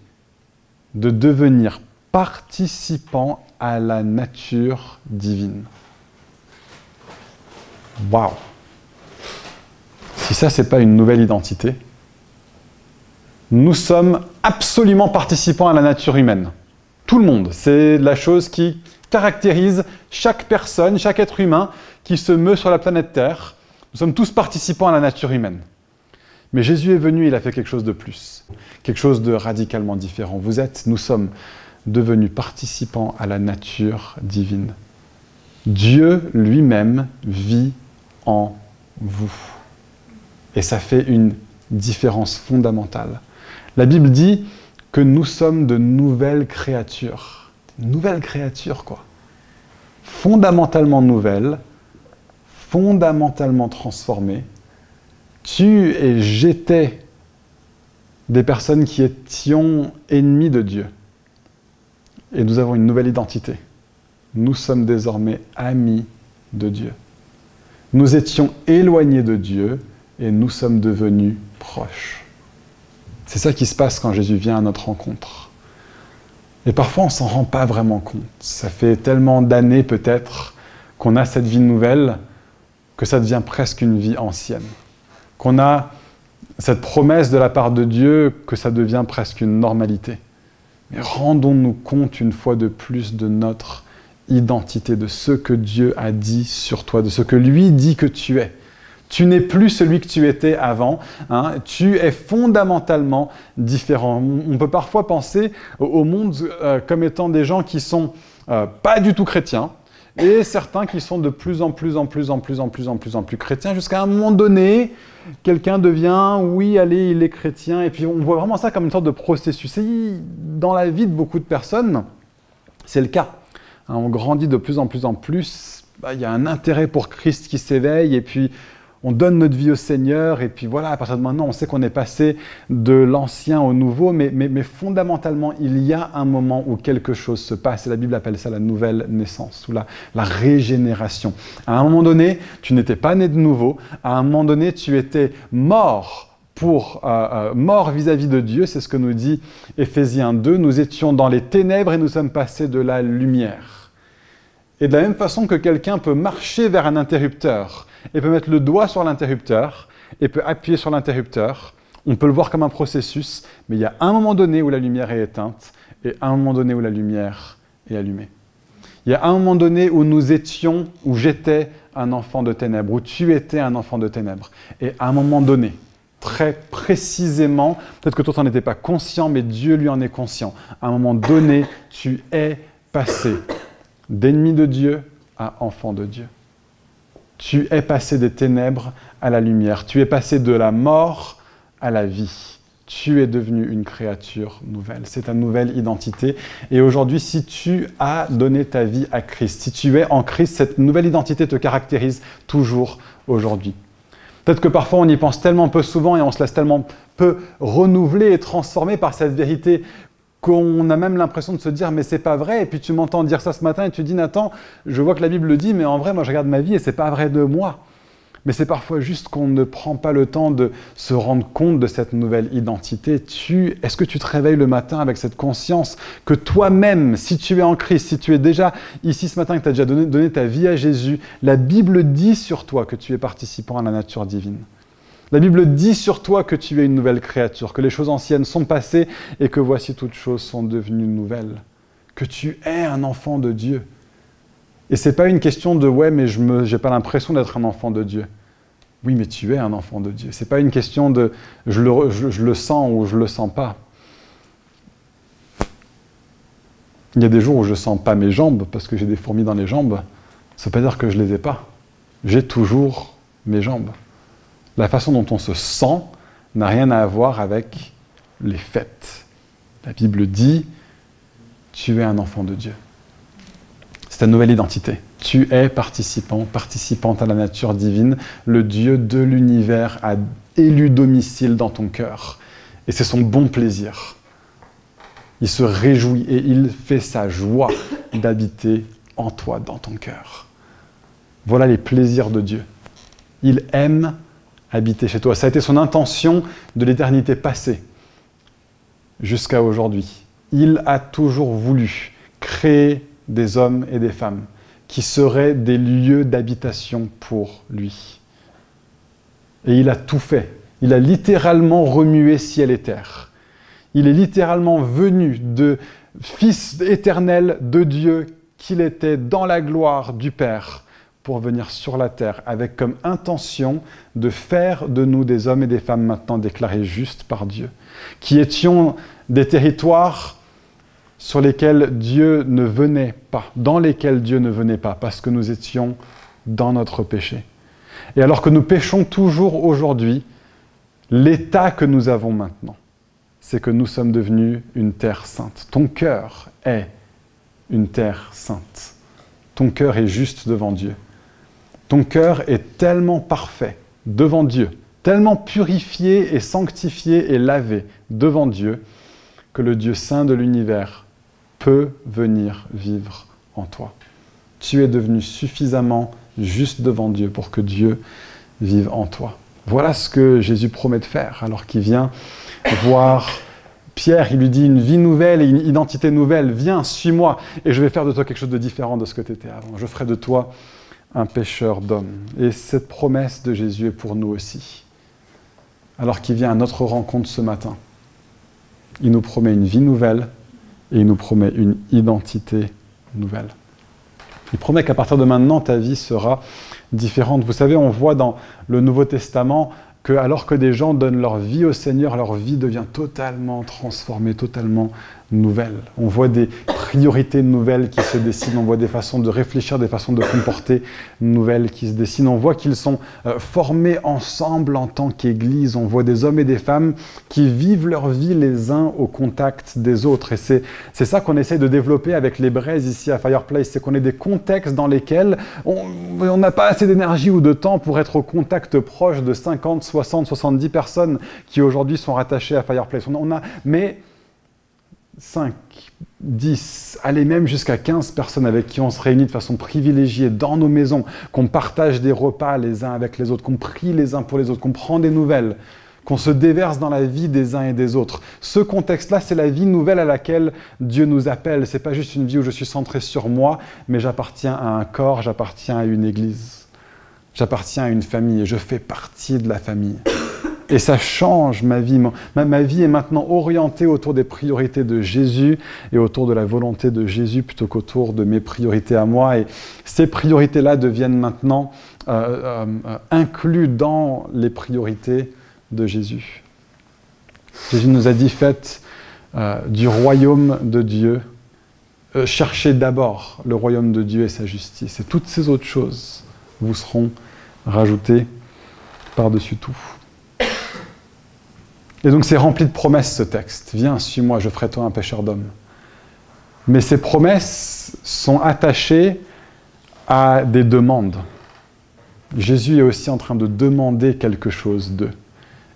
de devenir participants à la nature divine. Waouh! Si ça, ce n'est pas une nouvelle identité, nous sommes absolument participants à la nature humaine. Tout le monde. C'est la chose qui caractérise chaque personne, chaque être humain qui se meut sur la planète Terre. Nous sommes tous participants à la nature humaine. Mais Jésus est venu, il a fait quelque chose de plus, quelque chose de radicalement différent. Nous sommes devenus participants à la nature divine. Dieu lui-même vit en vous. Et ça fait une différence fondamentale. La Bible dit que nous sommes de nouvelles créatures. Nouvelles créatures, quoi. Fondamentalement nouvelles, fondamentalement transformées. Tu et j'étais des personnes qui étions ennemies de Dieu. Et nous avons une nouvelle identité. Nous sommes désormais amis de Dieu. Nous étions éloignés de Dieu et nous sommes devenus proches. C'est ça qui se passe quand Jésus vient à notre rencontre. Et parfois, on ne s'en rend pas vraiment compte. Ça fait tellement d'années peut-être qu'on a cette vie nouvelle que ça devient presque une vie ancienne. Qu'on a cette promesse de la part de Dieu que ça devient presque une normalité. Mais rendons-nous compte une fois de plus de notre identité, de ce que Dieu a dit sur toi, de ce que lui dit que tu es. Tu n'es plus celui que tu étais avant, hein. Tu es fondamentalement différent. On peut parfois penser au monde comme étant des gens qui sont pas du tout chrétiens, et certains qui sont de plus en plus chrétiens, jusqu'à un moment donné, quelqu'un devient, oui, allez, il est chrétien, et puis on voit vraiment ça comme une sorte de processus. Et dans la vie de beaucoup de personnes, c'est le cas. Hein, on grandit de plus en plus, il y a un intérêt pour Christ qui s'éveille, et puis on donne notre vie au Seigneur, et puis voilà, à partir de maintenant, on sait qu'on est passé de l'ancien au nouveau, mais fondamentalement, il y a un moment où quelque chose se passe, et la Bible appelle ça la nouvelle naissance, ou la régénération. À un moment donné, tu n'étais pas né de nouveau, à un moment donné, tu étais mort mort vis-à-vis de Dieu, c'est ce que nous dit Éphésiens 2, nous étions dans les ténèbres et nous sommes passés de la lumière. Et de la même façon que quelqu'un peut marcher vers un interrupteur, et peut mettre le doigt sur l'interrupteur, et peut appuyer sur l'interrupteur. On peut le voir comme un processus, mais il y a un moment donné où la lumière est éteinte, et un moment donné où la lumière est allumée. Il y a un moment donné où nous étions, où j'étais un enfant de ténèbres, où tu étais un enfant de ténèbres. Et à un moment donné, très précisément, peut-être que toi tu n'en étais pas conscient, mais Dieu lui en est conscient. À un moment donné, tu es passé d'ennemi de Dieu à enfant de Dieu. Tu es passé des ténèbres à la lumière. Tu es passé de la mort à la vie. Tu es devenu une créature nouvelle. C'est ta nouvelle identité. Et aujourd'hui, si tu as donné ta vie à Christ, si tu es en Christ, cette nouvelle identité te caractérise toujours aujourd'hui. Peut-être que parfois on y pense tellement peu souvent et on se laisse tellement peu renouveler et transformer par cette vérité qu'on a même l'impression de se dire « mais c'est pas vrai ». Et puis tu m'entends dire ça ce matin et tu dis « Nathan, je vois que la Bible le dit, mais en vrai, moi je regarde ma vie et c'est pas vrai de moi ». Mais c'est parfois juste qu'on ne prend pas le temps de se rendre compte de cette nouvelle identité. Est-ce que tu te réveilles le matin avec cette conscience que toi-même, si tu es en Christ, si tu es déjà ici ce matin, que tu as déjà donné ta vie à Jésus, la Bible dit sur toi que tu es participant à la nature divine. La Bible dit sur toi que tu es une nouvelle créature, que les choses anciennes sont passées et que voici toutes choses sont devenues nouvelles. Que tu es un enfant de Dieu. Et ce n'est pas une question de « ouais, mais je n'ai pas l'impression d'être un enfant de Dieu ». Oui, mais tu es un enfant de Dieu. Ce n'est pas une question de « je le sens » ou « je ne le sens pas ». Il y a des jours où je ne sens pas mes jambes parce que j'ai des fourmis dans les jambes. Ça ne veut pas dire que je ne les ai pas. J'ai toujours mes jambes. La façon dont on se sent n'a rien à voir avec les faits. La Bible dit « tu es un enfant de Dieu ». C'est ta nouvelle identité. Tu es participante à la nature divine. Le Dieu de l'univers a élu domicile dans ton cœur. Et c'est son bon plaisir. Il se réjouit et il fait sa joie d'habiter en toi, dans ton cœur. Voilà les plaisirs de Dieu. Il aime habiter chez toi. Ça a été son intention de l'éternité passée jusqu'à aujourd'hui. Il a toujours voulu créer des hommes et des femmes qui seraient des lieux d'habitation pour lui. Et il a tout fait. Il a littéralement remué ciel et terre. Il est littéralement venu de Fils éternel de Dieu qu'il était dans la gloire du Père pour venir sur la terre avec comme intention de faire de nous des hommes et des femmes maintenant déclarés justes par Dieu, qui étions des territoires sur lesquels Dieu ne venait pas, dans lesquels Dieu ne venait pas, parce que nous étions dans notre péché. Et alors que nous péchons toujours aujourd'hui, l'état que nous avons maintenant, c'est que nous sommes devenus une terre sainte. Ton cœur est une terre sainte. Ton cœur est juste devant Dieu. Ton cœur est tellement parfait devant Dieu, tellement purifié et sanctifié et lavé devant Dieu, que le Dieu saint de l'univers peut venir vivre en toi. Tu es devenu suffisamment juste devant Dieu pour que Dieu vive en toi. Voilà ce que Jésus promet de faire alors qu'il vient voir Pierre. Il lui dit une vie nouvelle et une identité nouvelle. Viens, suis-moi et je vais faire de toi quelque chose de différent de ce que tu étais avant. Je ferai de toi un pêcheur d'hommes. Et cette promesse de Jésus est pour nous aussi. Alors qu'il vient à notre rencontre ce matin, il nous promet une vie nouvelle et il nous promet une identité nouvelle. Il promet qu'à partir de maintenant, ta vie sera différente. Vous savez, on voit dans le Nouveau Testament que alors que des gens donnent leur vie au Seigneur, leur vie devient totalement transformée, totalement nouvelles. On voit des priorités nouvelles qui se dessinent, on voit des façons de réfléchir, des façons de comporter nouvelles qui se dessinent. On voit qu'ils sont formés ensemble en tant qu'Église. On voit des hommes et des femmes qui vivent leur vie les uns au contact des autres. Et c'est ça qu'on essaie de développer avec les braises ici à Fireplace, c'est qu'on ait des contextes dans lesquels on n'a pas assez d'énergie ou de temps pour être au contact proche de 50, 60, 70 personnes qui aujourd'hui sont rattachées à Fireplace. Mais 5, 10, allez même jusqu'à 15 personnes avec qui on se réunit de façon privilégiée dans nos maisons, qu'on partage des repas les uns avec les autres, qu'on prie les uns pour les autres, qu'on prend des nouvelles, qu'on se déverse dans la vie des uns et des autres. Ce contexte-là, c'est la vie nouvelle à laquelle Dieu nous appelle. Ce n'est pas juste une vie où je suis centré sur moi, mais j'appartiens à un corps, j'appartiens à une église, j'appartiens à une famille et je fais partie de la famille. Et ça change ma vie. Ma vie est maintenant orientée autour des priorités de Jésus et autour de la volonté de Jésus plutôt qu'autour de mes priorités à moi. Et ces priorités-là deviennent maintenant incluses dans les priorités de Jésus. Jésus nous a dit, faites du royaume de Dieu, cherchez d'abord le royaume de Dieu et sa justice. Et toutes ces autres choses vous seront rajoutées par-dessus tout. Et donc c'est rempli de promesses ce texte. Viens, suis-moi, je ferai toi un pêcheur d'hommes. Mais ces promesses sont attachées à des demandes. Jésus est aussi en train de demander quelque chose d'eux.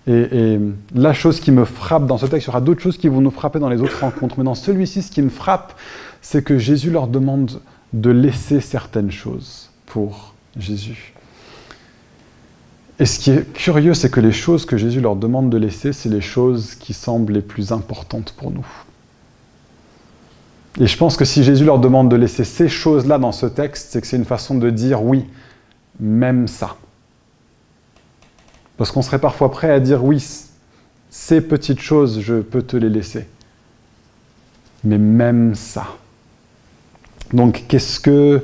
Et la chose qui me frappe dans ce texte, il y aura d'autres choses qui vont nous frapper dans les autres rencontres, mais dans celui-ci, ce qui me frappe, c'est que Jésus leur demande de laisser certaines choses pour Jésus. Et ce qui est curieux, c'est que les choses que Jésus leur demande de laisser, c'est les choses qui semblent les plus importantes pour nous. Et je pense que si Jésus leur demande de laisser ces choses-là dans ce texte, c'est que c'est une façon de dire oui, même ça. Parce qu'on serait parfois prêt à dire oui, ces petites choses, je peux te les laisser. Mais même ça. Donc qu'est-ce que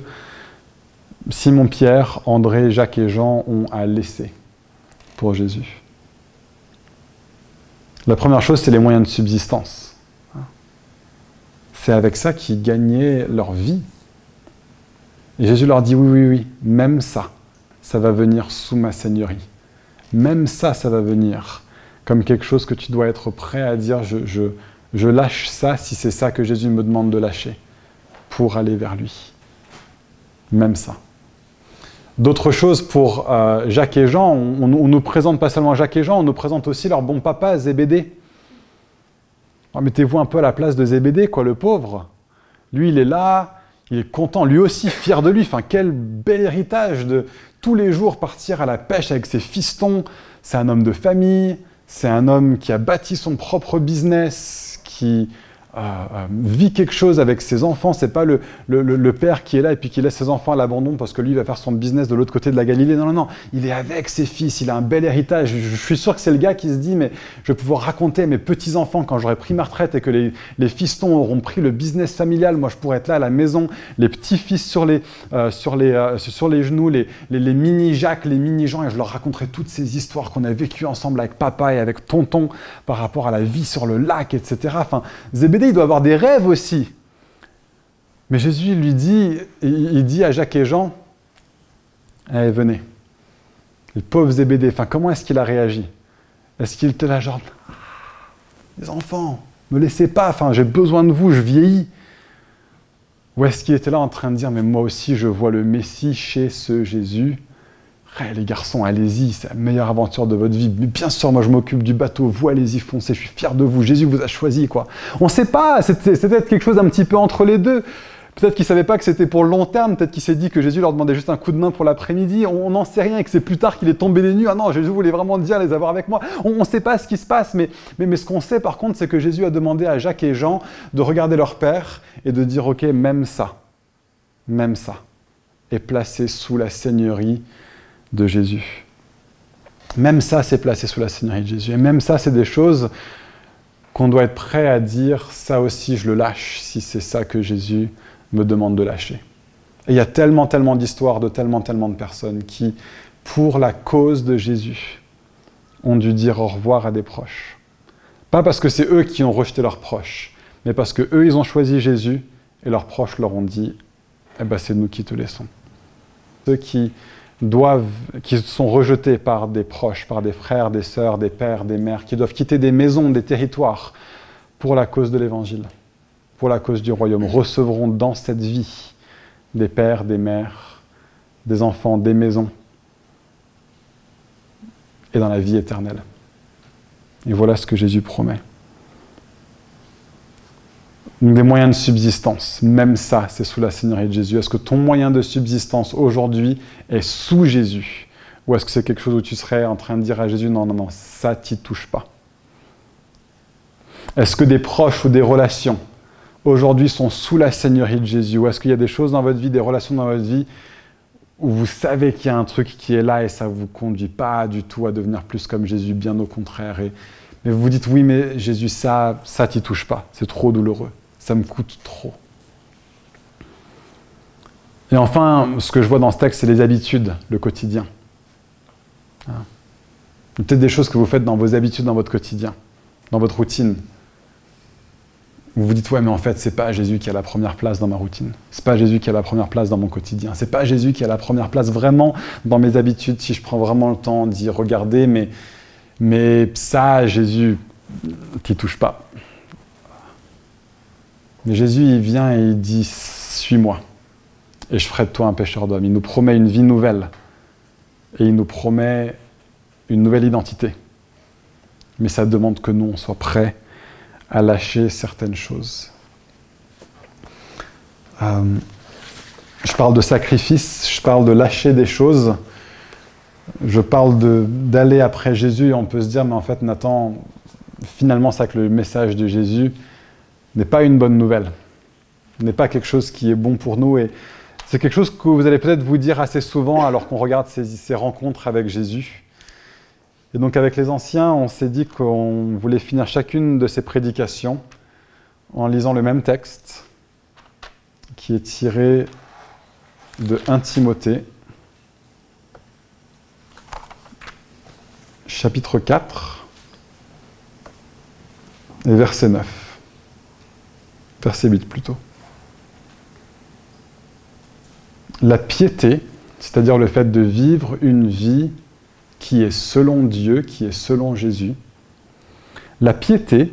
Simon Pierre, André, Jacques et Jean ont à laisser pour Jésus? La première chose, c'est les moyens de subsistance. C'est avec ça qu'ils gagnaient leur vie. Et Jésus leur dit, oui, même ça, ça va venir sous ma seigneurie. Même ça, ça va venir comme quelque chose que tu dois être prêt à dire, je lâche ça si c'est ça que Jésus me demande de lâcher pour aller vers lui. Même ça. D'autres choses pour Jacques et Jean, on nous présente pas seulement Jacques et Jean, on nous présente aussi leur bon papa, Zébédée. Alors, mettez-vous un peu à la place de Zébédée, quoi, le pauvre. Lui, il est là, il est content, lui aussi fier de lui. Enfin, quel bel héritage de tous les jours partir à la pêche avec ses fistons. C'est un homme de famille, c'est un homme qui a bâti son propre business, qui vit quelque chose avec ses enfants. C'est pas le père qui est là et puis qui laisse ses enfants à l'abandon parce que lui va faire son business de l'autre côté de la Galilée. Non. Il est avec ses fils, il a un bel héritage. Je suis sûr que c'est le gars qui se dit, mais je vais pouvoir raconter à mes petits-enfants quand j'aurai pris ma retraite et que les fistons auront pris le business familial. Moi, je pourrais être là à la maison, les petits-fils sur les genoux, les mini-Jacques, les mini-Jean, et je leur raconterai toutes ces histoires qu'on a vécues ensemble avec papa et avec tonton par rapport à la vie sur le lac, etc. Enfin, Zébédée, il doit avoir des rêves aussi. Mais Jésus lui dit, il dit à Jacques et Jean, allez, venez. Le pauvre Zébédée, enfin, comment est-ce qu'il a réagi? Est-ce qu'il était là genre, les enfants, ne me laissez pas, enfin, j'ai besoin de vous, je vieillis. Ou est-ce qu'il était là en train de dire, mais moi aussi, je vois le Messie chez ce Jésus. Hey, les garçons, allez-y, c'est la meilleure aventure de votre vie. Mais bien sûr, moi je m'occupe du bateau, vous allez-y, foncez, je suis fier de vous, Jésus vous a choisi, quoi. On ne sait pas, c'est peut-être quelque chose d'un petit peu entre les deux. Peut-être qu'il ne savait pas que c'était pour le long terme, peut-être qu'il s'est dit que Jésus leur demandait juste un coup de main pour l'après-midi, on n'en sait rien et que c'est plus tard qu'il est tombé des nues. Ah non, Jésus voulait vraiment dire les avoir avec moi. On ne sait pas ce qui se passe, mais ce qu'on sait par contre, c'est que Jésus a demandé à Jacques et Jean de regarder leur père et de dire, ok, même ça, est placé sous la seigneurie de Jésus. Même ça, c'est placé sous la seigneurie de Jésus. Et même ça, c'est des choses qu'on doit être prêt à dire, ça aussi, je le lâche, si c'est ça que Jésus me demande de lâcher. Et il y a tellement d'histoires de tellement de personnes qui, pour la cause de Jésus, ont dû dire au revoir à des proches. Pas parce que c'est eux qui ont rejeté leurs proches, mais parce qu'eux, ils ont choisi Jésus et leurs proches leur ont dit « Eh ben, c'est nous qui te laissons ». Ceux qui sont rejetés par des proches, par des frères, des sœurs, des pères, des mères, qui doivent quitter des maisons, des territoires pour la cause de l'Évangile, pour la cause du royaume, recevront dans cette vie des pères, des mères, des enfants, des maisons, et dans la vie éternelle. Et voilà ce que Jésus promet. Des moyens de subsistance, même ça, c'est sous la Seigneurie de Jésus. Est-ce que ton moyen de subsistance aujourd'hui est sous Jésus? Ou est-ce que c'est quelque chose où tu serais en train de dire à Jésus, non, non, non, ça t'y touche pas? Est-ce que des proches ou des relations aujourd'hui sont sous la Seigneurie de Jésus? Ou est-ce qu'il y a des choses dans votre vie, des relations dans votre vie, où vous savez qu'il y a un truc qui est là et ça ne vous conduit pas du tout à devenir plus comme Jésus, bien au contraire. Mais vous vous dites, oui, mais Jésus, ça t'y touche pas, c'est trop douloureux, ça me coûte trop. Et enfin, ce que je vois dans ce texte, c'est les habitudes, le quotidien. Peut-être des choses que vous faites dans vos habitudes, dans votre quotidien, dans votre routine. Vous vous dites, ouais, mais en fait, c'est pas Jésus qui a la première place dans ma routine. C'est pas Jésus qui a la première place dans mon quotidien. C'est pas Jésus qui a la première place vraiment dans mes habitudes, si je prends vraiment le temps d'y regarder, mais ça, Jésus, t'y touche pas. Mais Jésus, il vient et il dit, suis-moi, et je ferai de toi un pécheur d'homme. Il nous promet une vie nouvelle, et il nous promet une nouvelle identité. Mais ça demande que nous, on soit prêts à lâcher certaines choses. Je parle de sacrifice, je parle de lâcher des choses, je parle d'aller après Jésus, et on peut se dire, mais en fait, Nathan, finalement, c'est que le message de Jésus n'est pas une bonne nouvelle, n'est pas quelque chose qui est bon pour nous, et c'est quelque chose que vous allez peut-être vous dire assez souvent alors qu'on regarde ces rencontres avec Jésus. Et donc avec les anciens, on s'est dit qu'on voulait finir chacune de ces prédications en lisant le même texte qui est tiré de 1 Timothée, chapitre 4, et verset 9. Verset 8 plutôt. La piété, c'est-à-dire le fait de vivre une vie qui est selon Dieu, qui est selon Jésus. La piété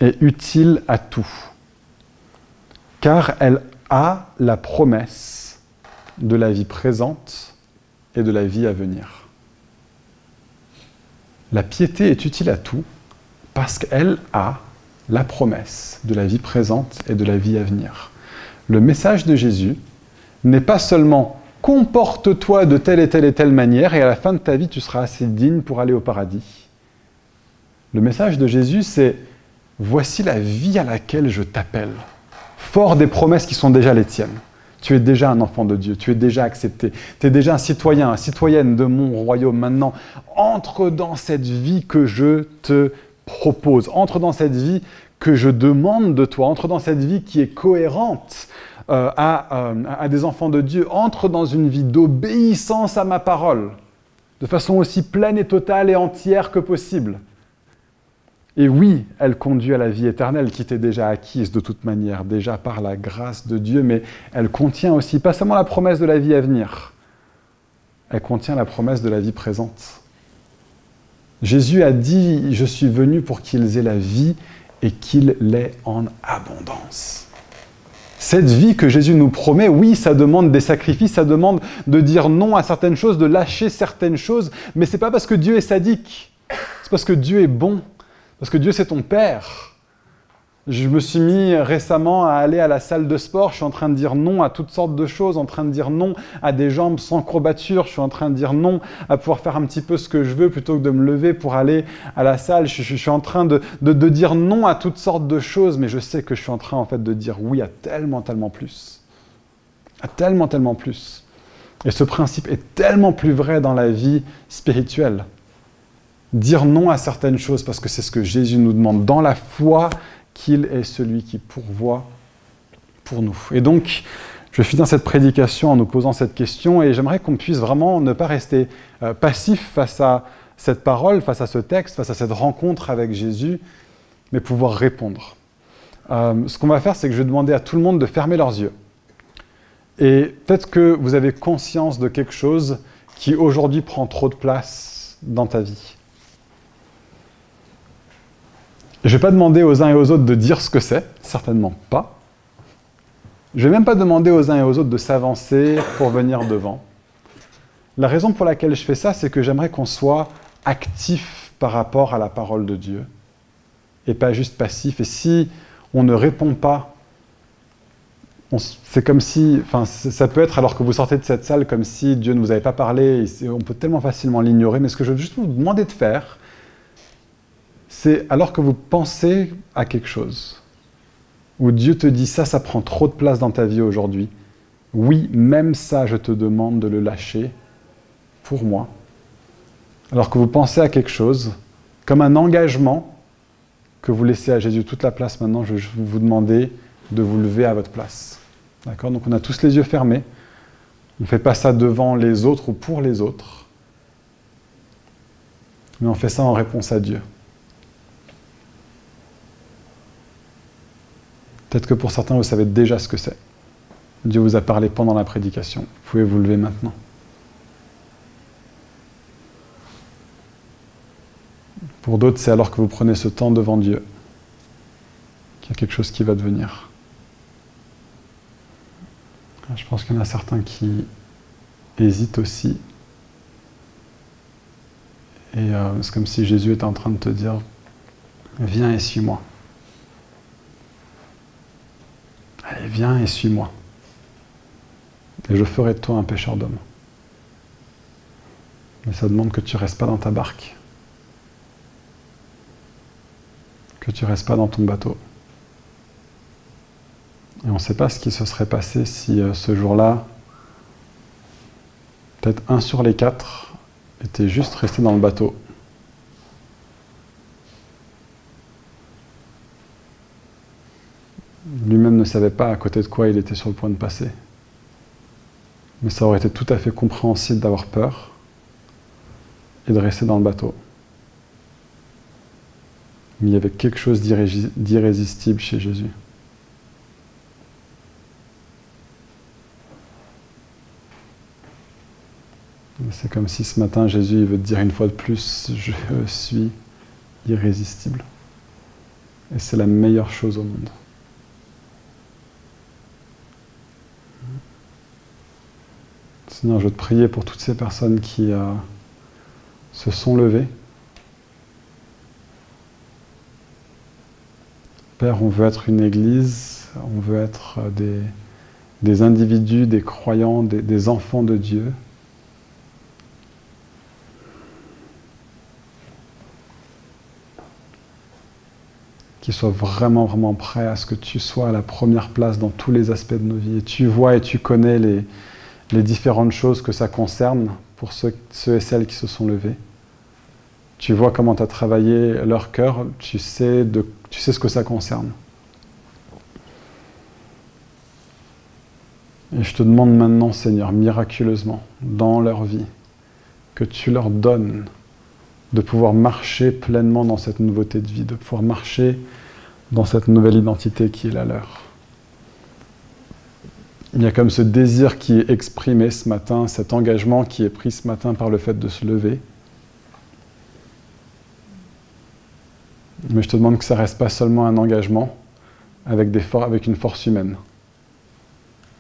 est utile à tout, car elle a la promesse de la vie présente et de la vie à venir. La piété est utile à tout, parce qu'elle a la promesse de la vie présente et de la vie à venir. Le message de Jésus n'est pas seulement « comporte-toi de telle et telle manière et à la fin de ta vie, tu seras assez digne pour aller au paradis ». Le message de Jésus, c'est « voici la vie à laquelle je t'appelle ». Fort des promesses qui sont déjà les tiennes. Tu es déjà un enfant de Dieu, tu es déjà accepté, tu es déjà un citoyen, une citoyenne de mon royaume. Maintenant, entre dans cette vie que je te propose, entre dans cette vie que je demande de toi, entre dans cette vie qui est cohérente à des enfants de Dieu, entre dans une vie d'obéissance à ma parole, de façon aussi pleine et totale et entière que possible. Et oui, elle conduit à la vie éternelle qui t'est déjà acquise de toute manière, déjà par la grâce de Dieu, mais elle contient aussi, pas seulement la promesse de la vie à venir, elle contient la promesse de la vie présente. Jésus a dit « Je suis venu pour qu'ils aient la vie et qu'ils l'aient en abondance ». Cette vie que Jésus nous promet, oui, ça demande des sacrifices, ça demande de dire non à certaines choses, de lâcher certaines choses, mais ce n'est pas parce que Dieu est sadique, c'est parce que Dieu est bon, parce que Dieu c'est ton Père. Je me suis mis récemment à aller à la salle de sport, je suis en train de dire non à toutes sortes de choses, en train de dire non à des jambes sans courbature, je suis en train de dire non à pouvoir faire un petit peu ce que je veux plutôt que de me lever pour aller à la salle, je suis en train de dire non à toutes sortes de choses, mais je sais que je suis en train en fait de dire oui à tellement plus. À tellement plus. Et ce principe est tellement plus vrai dans la vie spirituelle. Dire non à certaines choses parce que c'est ce que Jésus nous demande dans la foi, qu'il est celui qui pourvoit pour nous. Et donc, je finis cette prédication en nous posant cette question et j'aimerais qu'on puisse vraiment ne pas rester passif face à cette parole, face à ce texte, face à cette rencontre avec Jésus, mais pouvoir répondre. Ce qu'on va faire, c'est que je vais demander à tout le monde de fermer leurs yeux. Et peut-être que vous avez conscience de quelque chose qui aujourd'hui prend trop de place dans ta vie. Je ne vais pas demander aux uns et aux autres de dire ce que c'est, certainement pas. Je ne vais même pas demander aux uns et aux autres de s'avancer pour venir devant. La raison pour laquelle je fais ça, c'est que j'aimerais qu'on soit actif par rapport à la parole de Dieu et pas juste passif. Et si on ne répond pas, c'est comme si, enfin, ça peut être alors que vous sortez de cette salle comme si Dieu ne vous avait pas parlé. On peut tellement facilement l'ignorer, mais ce que je veux juste vous demander de faire, c'est alors que vous pensez à quelque chose, où Dieu te dit ça prend trop de place dans ta vie aujourd'hui. Oui, même ça, je te demande de le lâcher pour moi. Alors que vous pensez à quelque chose, comme un engagement que vous laissez à Jésus toute la place maintenant, je vais vous demander de vous lever à votre place. D'accord ? Donc on a tous les yeux fermés. On ne fait pas ça devant les autres ou pour les autres. Mais on fait ça en réponse à Dieu. Peut-être que pour certains, vous savez déjà ce que c'est. Dieu vous a parlé pendant la prédication. Vous pouvez vous lever maintenant. Pour d'autres, c'est alors que vous prenez ce temps devant Dieu qu'il y a quelque chose qui va devenir. Je pense qu'il y en a certains qui hésitent aussi. Et c'est comme si Jésus était en train de te dire « Viens et suis-moi. Allez, viens et suis-moi. Et je ferai de toi un pêcheur d'hommes. » Mais ça demande que tu ne restes pas dans ta barque. Que tu ne restes pas dans ton bateau. Et on ne sait pas ce qui se serait passé si ce jour-là, peut-être 1 sur les 4 était juste resté dans le bateau. Lui-même ne savait pas à côté de quoi il était sur le point de passer. Mais ça aurait été tout à fait compréhensible d'avoir peur et de rester dans le bateau. Mais il y avait quelque chose d'irrésistible chez Jésus. C'est comme si ce matin, Jésus il veut te dire une fois de plus, je suis irrésistible. Et c'est la meilleure chose au monde. Seigneur, je veux te prier pour toutes ces personnes qui se sont levées. Père, on veut être une église, on veut être des individus, des croyants, des enfants de Dieu. Qui soient vraiment, vraiment prêts à ce que tu sois à la première place dans tous les aspects de nos vies. Et tu vois et tu connais les différentes choses que ça concerne pour ceux et celles qui se sont levés. Tu vois comment tu as travaillé leur cœur, tu sais ce que ça concerne. Et je te demande maintenant, Seigneur, miraculeusement, dans leur vie, que tu leur donnes de pouvoir marcher pleinement dans cette nouveauté de vie, de pouvoir marcher dans cette nouvelle identité qui est la leur. Il y a comme ce désir qui est exprimé ce matin, cet engagement qui est pris ce matin par le fait de se lever. Mais je te demande que ça ne reste pas seulement un engagement avec une force humaine,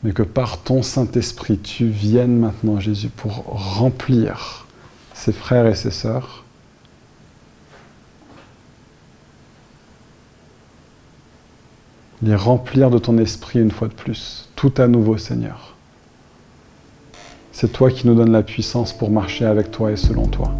mais que par ton Saint-Esprit, tu viennes maintenant, Jésus, pour remplir ses frères et ses sœurs, les remplir de ton esprit une fois de plus, tout à nouveau, Seigneur. C'est toi qui nous donnes la puissance pour marcher avec toi et selon toi.